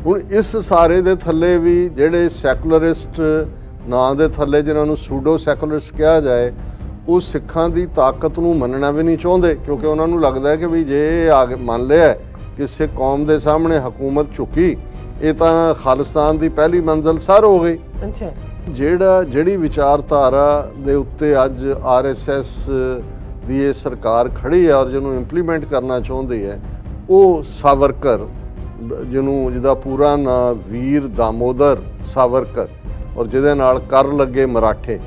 ਹੁਣ ਇਸ ਸਾਰੇ ਦੇ ਥੱਲੇ ਵੀ ਜਿਹੜੇ ਸੈਕੂਲਰਿਸਟ ਨਾਂ ਦੇ ਥੱਲੇ ਜਿਨ੍ਹਾਂ ਨੂੰ ਸੂਡੋ ਸੈਕੂਲਰਿਸਟ ਕਿਹਾ ਜਾਏ, ਉਹ ਸਿੱਖਾਂ ਦੀ ਤਾਕਤ ਨੂੰ ਮੰਨਣਾ ਵੀ ਨਹੀਂ ਚਾਹੁੰਦੇ, ਕਿਉਂਕਿ ਉਹਨਾਂ ਨੂੰ ਲੱਗਦਾ ਹੈ ਕਿ ਵੀ ਜੇ ਇਹ ਆ ਮੰਨ ਲਿਆ ਕਿ ਸਿੱਖ ਕੌਮ ਦੇ ਸਾਹਮਣੇ ਹਕੂਮਤ ਝੁਕੀ, ਇਹ ਤਾਂ ਖਾਲਿਸਤਾਨ ਦੀ ਪਹਿਲੀ ਮੰਜ਼ਿਲ ਸਰ ਹੋ ਗਈ। ਅੱਛਾ, ਜਿਹੜੀ ਵਿਚਾਰਧਾਰਾ ਦੇ ਉੱਤੇ ਅੱਜ RSS ਦੀ ਇਹ ਸਰਕਾਰ ਖੜੀ ਹੈ ਔਰ ਜਿਹਨੂੰ ਇੰਪਲੀਮੈਂਟ ਕਰਨਾ ਚਾਹੁੰਦੀ ਹੈ, ਉਹ ਸਾਵਰਕਰ, ਜਿਹਦਾ ਪੂਰਾ ਨਾਂ ਵੀਰ ਦਾਮੋਦਰ ਸਾਵਰਕਰ, ਔਰ ਜਿਹਦੇ ਨਾਲ ਕਰ ਲੱਗੇ ਮਰਾਠੇ,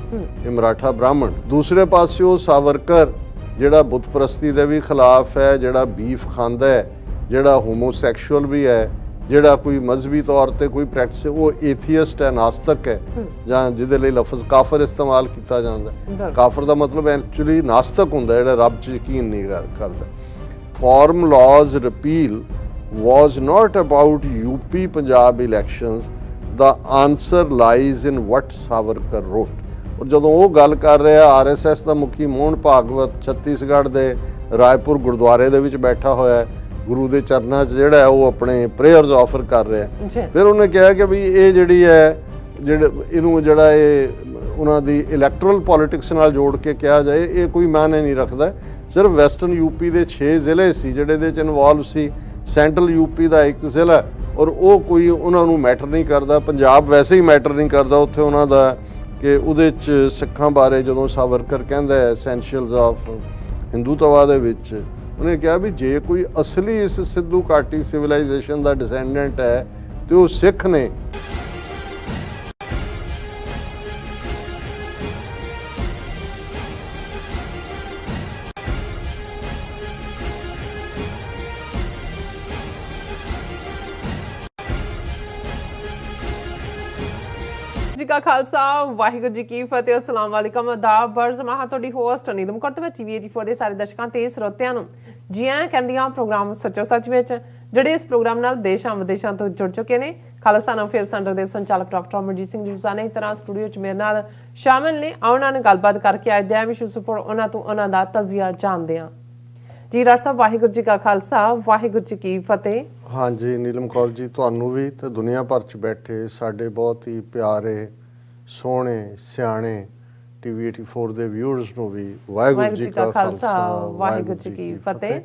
ਇਹ ਮਰਾਠਾ ਬ੍ਰਾਹਮਣ। ਦੂਸਰੇ ਪਾਸੇ ਉਹ ਸਾਵਰਕਰ ਜਿਹੜਾ ਬੁੱਤ ਪ੍ਰਸਤੀ ਦੇ ਵੀ ਖਿਲਾਫ ਹੈ, ਜਿਹੜਾ ਬੀਫ ਖਾਂਦਾ ਹੈ, ਜਿਹੜਾ ਹੋਮੋਸੈਕਸ਼ੂਅਲ ਵੀ ਹੈ, ਜਿਹੜਾ ਕੋਈ ਮਜ਼ਹਬੀ ਤੌਰ ਤੇ ਕੋਈ ਪ੍ਰੈਕਟਿਸ, ਉਹ ਏਥੀਅਸਟ ਹੈ, ਨਾਸਤਕ ਹੈ, ਜਾਂ ਜਿਹਦੇ ਲਈ ਲਫ਼ਜ਼ ਕਾਫਰ ਇਸਤੇਮਾਲ ਕੀਤਾ ਜਾਂਦਾ। ਕਾਫਰ ਦਾ ਮਤਲਬ ਐਕਚੁਅਲੀ ਨਾਸਤਕ ਹੁੰਦਾ, ਜਿਹੜਾ ਰੱਬ 'ਚ ਯਕੀਨ ਨਹੀਂ ਕਰਦਾ। Farm laws repeal was not about UP Punjab elections, the answer lies in what Savarkar wrote। ਔਰ ਜਦੋਂ ਉਹ ਗੱਲ ਕਰ ਰਿਹਾ, RSS ਦਾ ਮੁਖੀ ਮੋਹਨ ਭਾਗਵਤ ਛੱਤੀਸਗੜ੍ਹ ਦੇ ਰਾਏਪੁਰ ਗੁਰਦੁਆਰੇ ਦੇ ਵਿੱਚ ਬੈਠਾ ਹੋਇਆ, ਗੁਰੂ ਦੇ ਚਰਨਾਂ 'ਚ ਜਿਹੜਾ ਹੈ ਉਹ ਆਪਣੇ ਪ੍ਰੇਅਰਸ ਆਫਰ ਕਰ ਰਿਹਾ। ਫਿਰ ਉਹਨੇ ਕਿਹਾ ਕਿ ਵੀ ਇਹ ਜਿਹੜੀ ਹੈ ਇਹਨੂੰ ਜਿਹੜਾ ਇਹ ਉਹਨਾਂ ਦੀ ਇਲੈਕਟਰਲ ਪੋਲਿਟਿਕਸ ਨਾਲ ਜੋੜ ਕੇ ਕਿਹਾ ਜਾਏ, ਇਹ ਕੋਈ ਮਾਇਨੇ ਨਹੀਂ ਰੱਖਦਾ। ਸਿਰਫ ਵੈਸਟਰਨ UP ਦੇ 6 ਜ਼ਿਲ੍ਹੇ ਸੀ ਜਿਹੜੇ ਇਹਦੇ 'ਚ ਇਨਵੋਲਵ ਸੀ, ਸੈਂਟਰਲ UP ਦਾ ਇੱਕ ਜ਼ਿਲ੍ਹਾ, ਔਰ ਉਹ ਕੋਈ ਉਹਨਾਂ ਨੂੰ ਮੈਟਰ ਨਹੀਂ ਕਰਦਾ। ਪੰਜਾਬ ਵੈਸੇ ਹੀ ਮੈਟਰ ਨਹੀਂ ਕਰਦਾ ਉੱਥੇ ਉਹਨਾਂ ਦਾ, ਕਿ ਉਹਦੇ 'ਚ ਸਿੱਖਾਂ ਬਾਰੇ ਜਦੋਂ ਸਾਵਰਕਰ ਕਹਿੰਦਾ ਹੈ ਐਸੈਂਸ਼ੀਅਲਸ ਆਫ ਹਿੰਦੂਤਵਾ ਦੇ ਵਿੱਚ, ਉਹਨੇ ਕਿਹਾ ਵੀ ਜੇ ਕੋਈ ਅਸਲੀ ਇਸ ਸਿੱਧੂ ਘਾਟੀ ਸਿਵਲਾਈਜੇਸ਼ਨ ਦਾ ਡਿਸੈਂਡੈਂਟ ਹੈ ਤੇ ਉਹ ਸਿੱਖ ਨੇ। जी का खालसा वाहिगुरू जी की फतेह। अस्सलाम वालेकुम, आदाब, बर्ज महा तुहाडी होस्ट नीलम कौर ते TV84 ਦੇ ਸਾਰੇ ਦਰਸ਼ਕਾਂ ਤੇ ਸਰੋਤਿਆਂ ਨੂੰ ਜੀ ਆਇਆਂ ਕਹਿੰਦੀਆਂ ਪ੍ਰੋਗਰਾਮ ਸੱਚੋ ਸੱਚ ਵਿੱਚ, ਜਿਹੜੇ ਇਸ ਪ੍ਰੋਗਰਾਮ ਨਾਲ ਦੇਸ਼ਾਂ ਵਿਦੇਸ਼ਾਂ ਤੋਂ ਜੁੜ ਚੁੱਕੇ ਨੇ। ਖਾਲਸਾ ਨਾਮ ਫੇਰ ਸੈਂਟਰ ਦੇ ਸੰਚਾਲਕ ਡਾਕਟਰ ਅਮਰਜੀਤ ਸਿੰਘ ਜੀ ਰੋਜ਼ਾਨਾ ਹੀ ਤਰ੍ਹਾਂ ਸਟੂਡੀਓ 'ਚ ਮੇਰੇ ਨਾਲ ਸ਼ਾਮਿਲ ਨੇ। ਉਹਨਾਂ ਨਾਲ ਗੱਲਬਾਤ ਕਰਕੇ ਅੱਜ ਦੇ ਵਿਸ਼ੇ ਉੱਪਰ ਉਹਨਾਂ ਤੋਂ ਉਹਨਾਂ ਦਾ ਤਜ਼ੀਆ ਜਾਣਦੇ ਹਾਂ। ਜੀ ਡਾਕਟਰ ਸਾਹਿਬ, ਵਾਹਿਗੁਰੂ ਜੀ ਕਾ ਖਾਲਸਾ, ਵਾਹਿਗੁਰੂ ਜੀ ਕੀ ਫਤਿਹ। ਹਾਂਜੀ ਨੀਲਮ ਕੌਰ ਜੀ, ਤੁਹਾਨੂੰ ਵੀ ਤੇ ਦੁਨੀਆ ਭਰ 'ਚ ਬੈਠੇ ਸਾਡੇ ਬਹੁਤ ਹੀ ਪਿਆਰੇ, ਸੋਹਣੇ, ਸਿਆਣੇ TV84 ਦੇ ਵਿਊਅਰਸ ਨੂੰ ਵੀ ਵਾਹਿਗੁਰੂ ਜੀ ਕਾ ਖਾਲਸਾ, ਵਾਹਿਗੁਰੂ ਜੀ ਕੀ ਫਤਿਹ।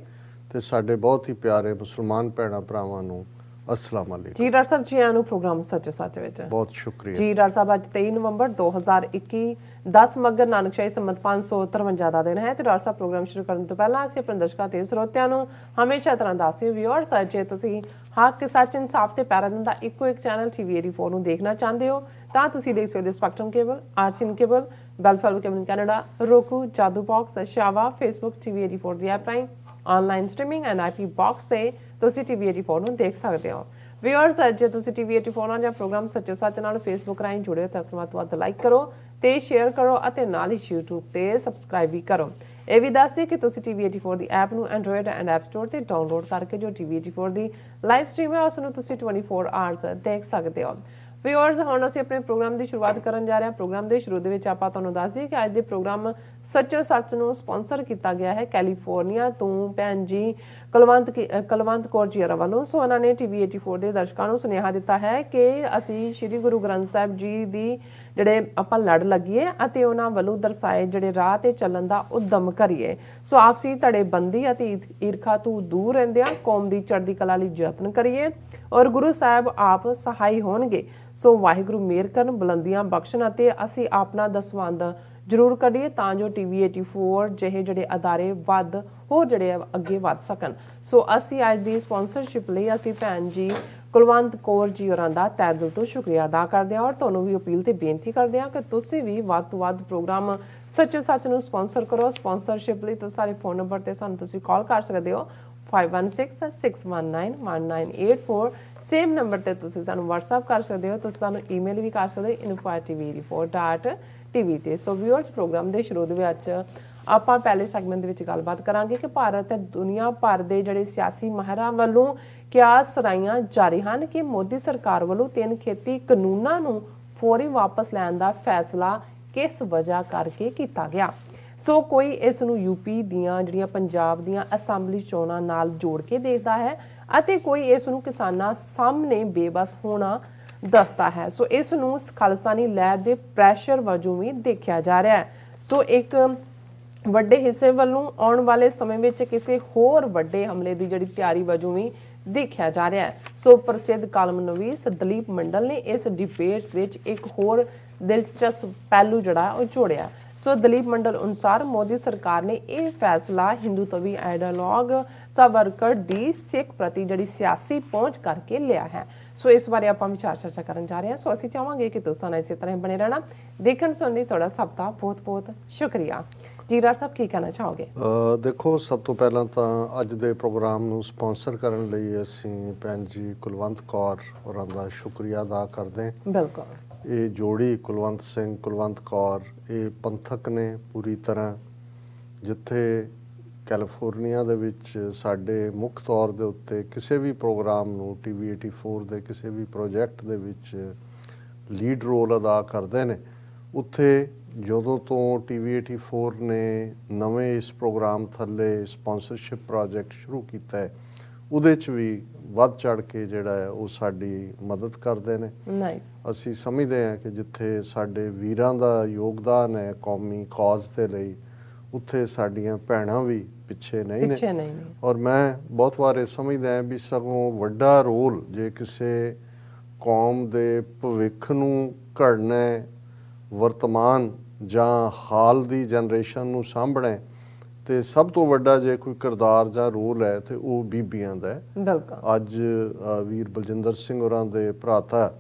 ਤੇ ਸਾਡੇ ਬਹੁਤ ਹੀ ਪਿਆਰੇ ਮੁਸਲਮਾਨ ਭੈਣਾਂ ਭਰਾਵਾਂ ਨੂੰ अस्सलाम वालेकुम। जी डॉक्टर साहब, जी आनू प्रोग्राम सच्चो सच विच बहुत शुक्रिया जी। डॉक्टर साहब, अज 23 नवंबर 2021 10 मगर नानकशाही संमत 553 ਦਾ ਦਿਨ ਹੈ ਤੇ ਡਾਕਟਰ ਸਾਹਿਬ ਪ੍ਰੋਗਰਾਮ ਸ਼ੁਰੂ ਕਰਨ ਤੋਂ ਪਹਿਲਾਂ ਅਸੀਂ ਆਪਣੇ ਦਰਸ਼ਕਾਂ ਤੇ ਸਰੋਤਿਆਂ ਨੂੰ ਹਮੇਸ਼ਾ ਤਰ੍ਹਾਂ ਦੱਸਦੇ ਵਿਊਅਰਸ, ਜੇ ਤੁਸੀਂ ਹੱਕ ਸੱਚ ਇਨਸਾਫ ਤੇ ਪੈਰਾਡਾਈਮ ਦਾ ਇੱਕੋ ਇੱਕ ਚੈਨਲ TV84 ਨੂੰ ਦੇਖਣਾ ਚਾਹੁੰਦੇ ਹੋ ਤਾਂ ਤੁਸੀਂ ਦੇਖ ਸਕਦੇ ਹੋ ਸਪੈਕਟਰਮ ਕੇਬਲ, ਆਰਚਿਨ cable, Buffalo cable Canada, Roku, Jadoo box, ਸ਼ਾਵਾ, ਫੇਸਬੁੱਕ, TV84 ਦੀ ਐਪ ਰਾਹੀਂ online streaming and IP box से ਤੁਸੀਂ TV84 ਨੂੰ ਦੇਖ ਸਕਦੇ ਹੋ। ਵਿਊਅਰਸ, ਜੇ ਤੁਸੀਂ TV84 ਨਾਲ ਜਾਂ ਪ੍ਰੋਗਰਾਮ ਸੱਚੋ ਸੱਚ ਨਾਲ ਫੇਸਬੁੱਕ ਰਾਹੀਂ ਜੁੜੇ ਹੋ ਤਾਂ ਵੱਧ ਤੋਂ ਵੱਧ ਲਾਈਕ ਕਰੋ ਤੇ ਸ਼ੇਅਰ ਕਰੋ ਅਤੇ ਨਾਲ ਹੀ YouTube ਤੇ ਸਬਸਕ੍ਰਾਈਬ ਵੀ ਕਰੋ। ਇਹ ਵੀ ਦੱਸਦੇ ਕਿ ਤੁਸੀਂ TV84 ਦੀ ਐਪ ਨੂੰ ਐਂਡਰੋਇਡ ਐਂਡ ਐਪ ਸਟੋਰ ਤੇ ਡਾਊਨਲੋਡ ਕਰਕੇ ਜੋ TV84 ਦੀ ਲਾਈਵ ਸਟ੍ਰੀਮ ਹੈ ਉਸ ਨੂੰ ਤੁਸੀਂ 24 ਆਵਰਸ ਦੇਖ ਸਕਦੇ ਹੋ। ਵਿਊਅਰਸ, ਹੁਣ ਅਸੀਂ ਆਪਣੇ ਪ੍ਰੋਗਰਾਮ ਦੀ ਸ਼ੁਰੂਆਤ ਕਰਨ ਜਾ ਰਹੇ ਹਾਂ। ਪ੍ਰੋਗਰਾਮ ਦੇ ਸ਼ੁਰੂ ਦੇ ਵਿੱਚ ਆਪਾਂ ਤੁਹਾਨੂੰ ਦੱਸ ਦਈਏ ਕਿ ਅੱਜ ਦੇ ਪ੍ਰੋਗਰਾਮ ਸੱਚੋ ਸੱਚ ਨੂੰ ਸਪਾਂਸਰ ਕੀਤਾ ਗਿਆ ਹੈ ਕੈਲੀਫੋਰਨੀਆ ਤੋਂ ਭੈਣ ਜੀ ਕੁਲਵੰਤ ਕੌਰ ਜੀ ਵੱਲੋਂ। ਸੋ ਉਹਨਾਂ ਨੇ TV84 ਦੇ ਦਰਸ਼ਕਾਂ ਨੂੰ ਸੁਨੇਹਾ ਦਿੱਤਾ ਹੈ ਕਿ ਅਸੀਂ ਸ਼੍ਰੀ ਗੁਰੂ ਗ੍ਰੰਥ ਸਾਹਿਬ ਜੀ ਦੀ ਜਿਹੜੇ ਆਪਾਂ ਲੜ ਲੱਗੀਏ ਅਤੇ ਉਹਨਾਂ ਵੱਲੋਂ ਦਰਸਾਏ ਜਿਹੜੇ ਰਾਹ ਤੇ ਚੱਲਣ ਦਾ ਉਦਮ ਕਰੀਏ। ਸੋ ਆਪਸੀ ਧੜੇਬੰਦੀ ਅਤੇ ਈਰਖਾ ਤੋਂ ਦੂਰ ਰਹਿੰਦਿਆਂ ਕੌਮ ਦੀ ਚੜ੍ਹਦੀ ਕਲਾ ਲਈ ਯਤਨ ਕਰੀਏ ਔਰ ਗੁਰੂ ਸਾਹਿਬ ਆਪ ਸਹਾਈ ਹੋਣਗੇ। ਸੋ ਵਾਹਿਗੁਰੂ ਮਿਹਰ ਕਰਨ, ਬੁਲੰਦੀਆਂ ਬਖਸ਼ਣ ਅਤੇ ਅਸੀਂ ਆਪਣਾ ਦਸਵੰਧ ਜ਼ਰੂਰ ਕੱਢੀਏ ਤਾਂ ਜੋ TV84 ਜਿਹੇ ਜਿਹੜੇ ਅਦਾਰੇ ਵੱਧ ਹੋਰ ਜਿਹੜੇ ਅੱਗੇ ਵੱਧ ਸਕਣ। ਸੋ ਅਸੀਂ ਅੱਜ ਦੀ ਸਪਾਂਸਰਸ਼ਿਪ ਲਈ ਅਸੀਂ ਭੈਣ ਜੀ ਕੁਲਵੰਤ ਕੌਰ ਜੀ ਹੋਰਾਂ ਦਾ ਤਹਿ ਦਿਲ ਤੋਂ ਸ਼ੁਕਰੀਆ ਅਦਾ ਕਰਦੇ ਹਾਂ ਔਰ ਤੁਹਾਨੂੰ ਵੀ ਅਪੀਲ ਤੇ ਬੇਨਤੀ ਕਰਦੇ ਹਾਂ ਕਿ ਤੁਸੀਂ ਵੀ ਵੱਧ ਤੋਂ ਵੱਧ ਪ੍ਰੋਗਰਾਮ ਸੱਚੋ ਸੱਚ ਨੂੰ ਸਪਾਂਸਰ ਕਰੋ। ਸਪਾਂਸਰਸ਼ਿਪ ਲਈ ਤੁਸੀਂ ਸਾਰੇ ਫੋਨ ਨੰਬਰ ਤੇ ਸਾਨੂੰ ਤੁਸੀਂ ਕਾਲ ਕਰ ਸਕਦੇ ਹੋ 5166191984। ਸੇਮ ਨੰਬਰ ਤੇ ਤੁਸੀਂ ਸਾਨੂੰ WhatsApp ਕਰ ਸਕਦੇ ਹੋ। ਤੁਸੀਂ ਸਾਨੂੰ ਈਮੇਲ ਵੀ ਕਰ ਸਕਦੇ ਹੋ info@tv84.tv ਤੇ। ਸੋ ਵਿਊਅਰਸ, ਪ੍ਰੋਗਰਾਮ ਦੇ ਸ਼ੁਰੂ ਦੇ ਵਿੱਚ ਆਪਾਂ ਪਹਿਲੇ ਸੈਗਮੈਂਟ ਦੇ ਵਿੱਚ ਗੱਲਬਾਤ ਕਰਾਂਗੇ ਕਿ ਭਾਰਤ ਤੇ ਦੁਨੀਆ ਭਰ ਦੇ ਜਿਹੜੇ ਸਿਆਸੀ ਮਾਹਿਰਾਂ ਵੱਲੋਂ ਕਿਆਸ ਰਾਈਆਂ ਜਾਰੀ ਹਨ ਕਿ ਮੋਦੀ ਸਰਕਾਰ ਵੱਲੋਂ 3 ਖੇਤੀ ਕਾਨੂੰਨਾਂ ਨੂੰ ਫੌਰੀ ਵਾਪਸ ਲੈਣ ਦਾ ਫੈਸਲਾ ਕਿਸ ਵਜ੍ਹਾ ਕਰਕੇ ਕੀਤਾ ਗਿਆ। ਸੋ ਕੋਈ ਇਸ ਨੂੰ UP ਦੀਆਂ ਜਿਹੜੀਆਂ ਪੰਜਾਬ ਦੀਆਂ ਅਸੈਂਬਲੀ ਚੋਣਾਂ ਨਾਲ ਜੋੜ ਕੇ ਦੇਖਦਾ ਹੈ ਅਤੇ ਕੋਈ ਇਸ ਨੂੰ ਕਿਸਾਨਾਂ ਸਾਹਮਣੇ ਬੇਬਸ ਹੋਣਾ ਦੱਸਦਾ ਹੈ। ਸੋ ਇਸ ਨੂੰ ਖਾਲਿਸਤਾਨੀ ਲਹਿਰ ਦੇ ਪ੍ਰੈਸ਼ਰ ਵਜੋਂ ਵੀ ਦੇਖਿਆ ਜਾ ਰਿਹਾ ਹੈ। ਸੋ ਇੱਕ ਵੱਡੇ ਹਿੱਸੇ ਵੱਲੋਂ ਆਉਣ ਵਾਲੇ ਸਮੇਂ ਵਿੱਚ ਕਿਸੇ ਹੋਰ ਵੱਡੇ ਹਮਲੇ ਦੀ ਜਿਹੜੀ ਤਿਆਰੀ ਵਜੋਂ ਵੀ ਦੇਖਿਆ ਜਾ ਰਿਹਾ ਹੈ। ਸੋ ਪ੍ਰਸਿੱਧ ਕਾਲਮਨਵੀਸ ਦਲੀਪ ਮੰਡਲ ਨੇ ਇਸ ਡਿਬੇਟ ਵਿੱਚ ਇੱਕ ਹੋਰ ਦਿਲਚਸਪ ਪਹਿਲੂ ਜਿਹੜਾ ਉਹ ਜੋੜਿਆ। ਸੋ ਦਲੀਪ ਮੰਡਲ ਅਨੁਸਾਰ ਮੋਦੀ ਸਰਕਾਰ ਨੇ ਇਹ ਫੈਸਲਾ ਹਿੰਦੂਤਵੀ ਆਈਡੀਓਲੌਗ ਸਾਵਰਕਰ ਦੀ ਸਿੱਖ ਪ੍ਰਤੀ ਜਿਹੜੀ ਸਿਆਸੀ ਪਹੁੰਚ ਕਰਕੇ ਲਿਆ ਹੈ। ਸੋ ਇਸ ਬਾਰੇ ਆਪਾਂ ਵਿਚਾਰ ਚਰਚਾ ਕਰਨ ਜਾ ਰਹੇ ਹਾਂ। ਸੋ ਅਸੀਂ ਚਾਹਾਂਗੇ ਕਿ ਤੁਸੀਂ ਨਾਲ ਇਸੇ ਤਰ੍ਹਾਂ ਬਣੇ ਰਹਿਣਾ। ਦੇਖਣ ਸੁਣਨ ਲਈ ਤੁਹਾਡਾ ਸਭ ਦਾ ਬਹੁਤ ਬਹੁਤ ਸ਼ੁਕਰੀਆ। ਜੀ ਡਾਕਟਰ ਸਾਹਿਬ ਕੀ ਕਹਿਣਾ ਚਾਹੋਗੇ? ਦੇਖੋ, ਸਭ ਤੋਂ ਪਹਿਲਾਂ ਤਾਂ ਅੱਜ ਦੇ ਪ੍ਰੋਗਰਾਮ ਨੂੰ ਸਪਾਂਸਰ ਕਰਨ ਲਈ ਅਸੀਂ ਭੈਣ ਜੀ ਕੁਲਵੰਤ ਕੌਰ ਹੋਰਾਂ ਦਾ ਸ਼ੁਕਰੀਆ ਅਦਾ ਕਰਦੇ ਹਾਂ। ਬਿਲਕੁਲ। ਇਹ ਜੋੜੀ ਕੁਲਵੰਤ ਸਿੰਘ ਕੁਲਵੰਤ ਕੌਰ ਇਹ ਪੰਥਕ ਨੇ ਪੂਰੀ ਤਰ੍ਹਾਂ। ਜਿੱਥੇ ਕੈਲੀਫੋਰਨੀਆ ਦੇ ਵਿੱਚ ਸਾਡੇ ਮੁੱਖ ਤੌਰ ਦੇ ਉੱਤੇ ਕਿਸੇ ਵੀ ਪ੍ਰੋਗਰਾਮ ਨੂੰ TV 84 ਦੇ ਕਿਸੇ ਵੀ ਪ੍ਰੋਜੈਕਟ ਦੇ ਵਿੱਚ ਲੀਡ ਰੋਲ ਅਦਾ ਕਰਦੇ ਨੇ, ਉੱਥੇ ਜਦੋਂ ਤੋਂ TV 84 ਨੇ ਨਵੇਂ ਇਸ ਪ੍ਰੋਗਰਾਮ ਥੱਲੇ ਸਪਾਂਸਰਸ਼ਿਪ ਪ੍ਰੋਜੈਕਟ ਸ਼ੁਰੂ ਕੀਤਾ ਹੈ, ਉਹਦੇ 'ਚ ਵੀ ਵੱਧ ਚੜ ਕੇ ਜਿਹੜਾ ਹੈ ਉਹ ਸਾਡੀ ਮਦਦ ਕਰਦੇ ਨੇ। ਨਾਈਸ। ਅਸੀਂ ਸਮਝਦੇ ਹਾਂ ਕਿ ਜਿੱਥੇ ਸਾਡੇ ਵੀਰਾਂ ਦਾ ਯੋਗਦਾਨ ਹੈ ਕੌਮੀ ਕੌਜ਼ ਦੇ ਲਈ, ਉੱਥੇ ਸਾਡੀਆਂ ਭੈਣਾਂ ਵੀ ਪਿੱਛੇ ਨਹੀਂ ਨੇ। ਔਰ ਮੈਂ ਬਹੁਤ ਵਾਰ ਇਹ ਸਮਝਦਾ ਹਾਂ ਵੀ ਸਗੋਂ ਵੱਡਾ ਰੋਲ ਜੇ ਕਿਸੇ ਕੌਮ ਦੇ ਭਵਿੱਖ ਨੂੰ ਘੜਨਾ, ਵਰਤਮਾਨ ਜਾਂ ਹਾਲ ਦੀ ਜਨਰੇਸ਼ਨ ਨੂੰ ਸਾਂਭਣਾ, ਤੇ ਸਭ ਤੋਂ ਵੱਡਾ ਜੇ ਕੋਈ ਕਿਰਦਾਰ ਜਾਂ ਰੋਲ ਹੈ ਤੇ ਉਹ ਬੀਬੀਆਂ ਦਾ ਹੈ। ਬਿਲਕੁਲ। ਅੱਜ ਵੀਰ ਬਲਜਿੰਦਰ ਸਿੰਘ ਹੋਰਾਂ ਦੇ ਭਰਾਤਾ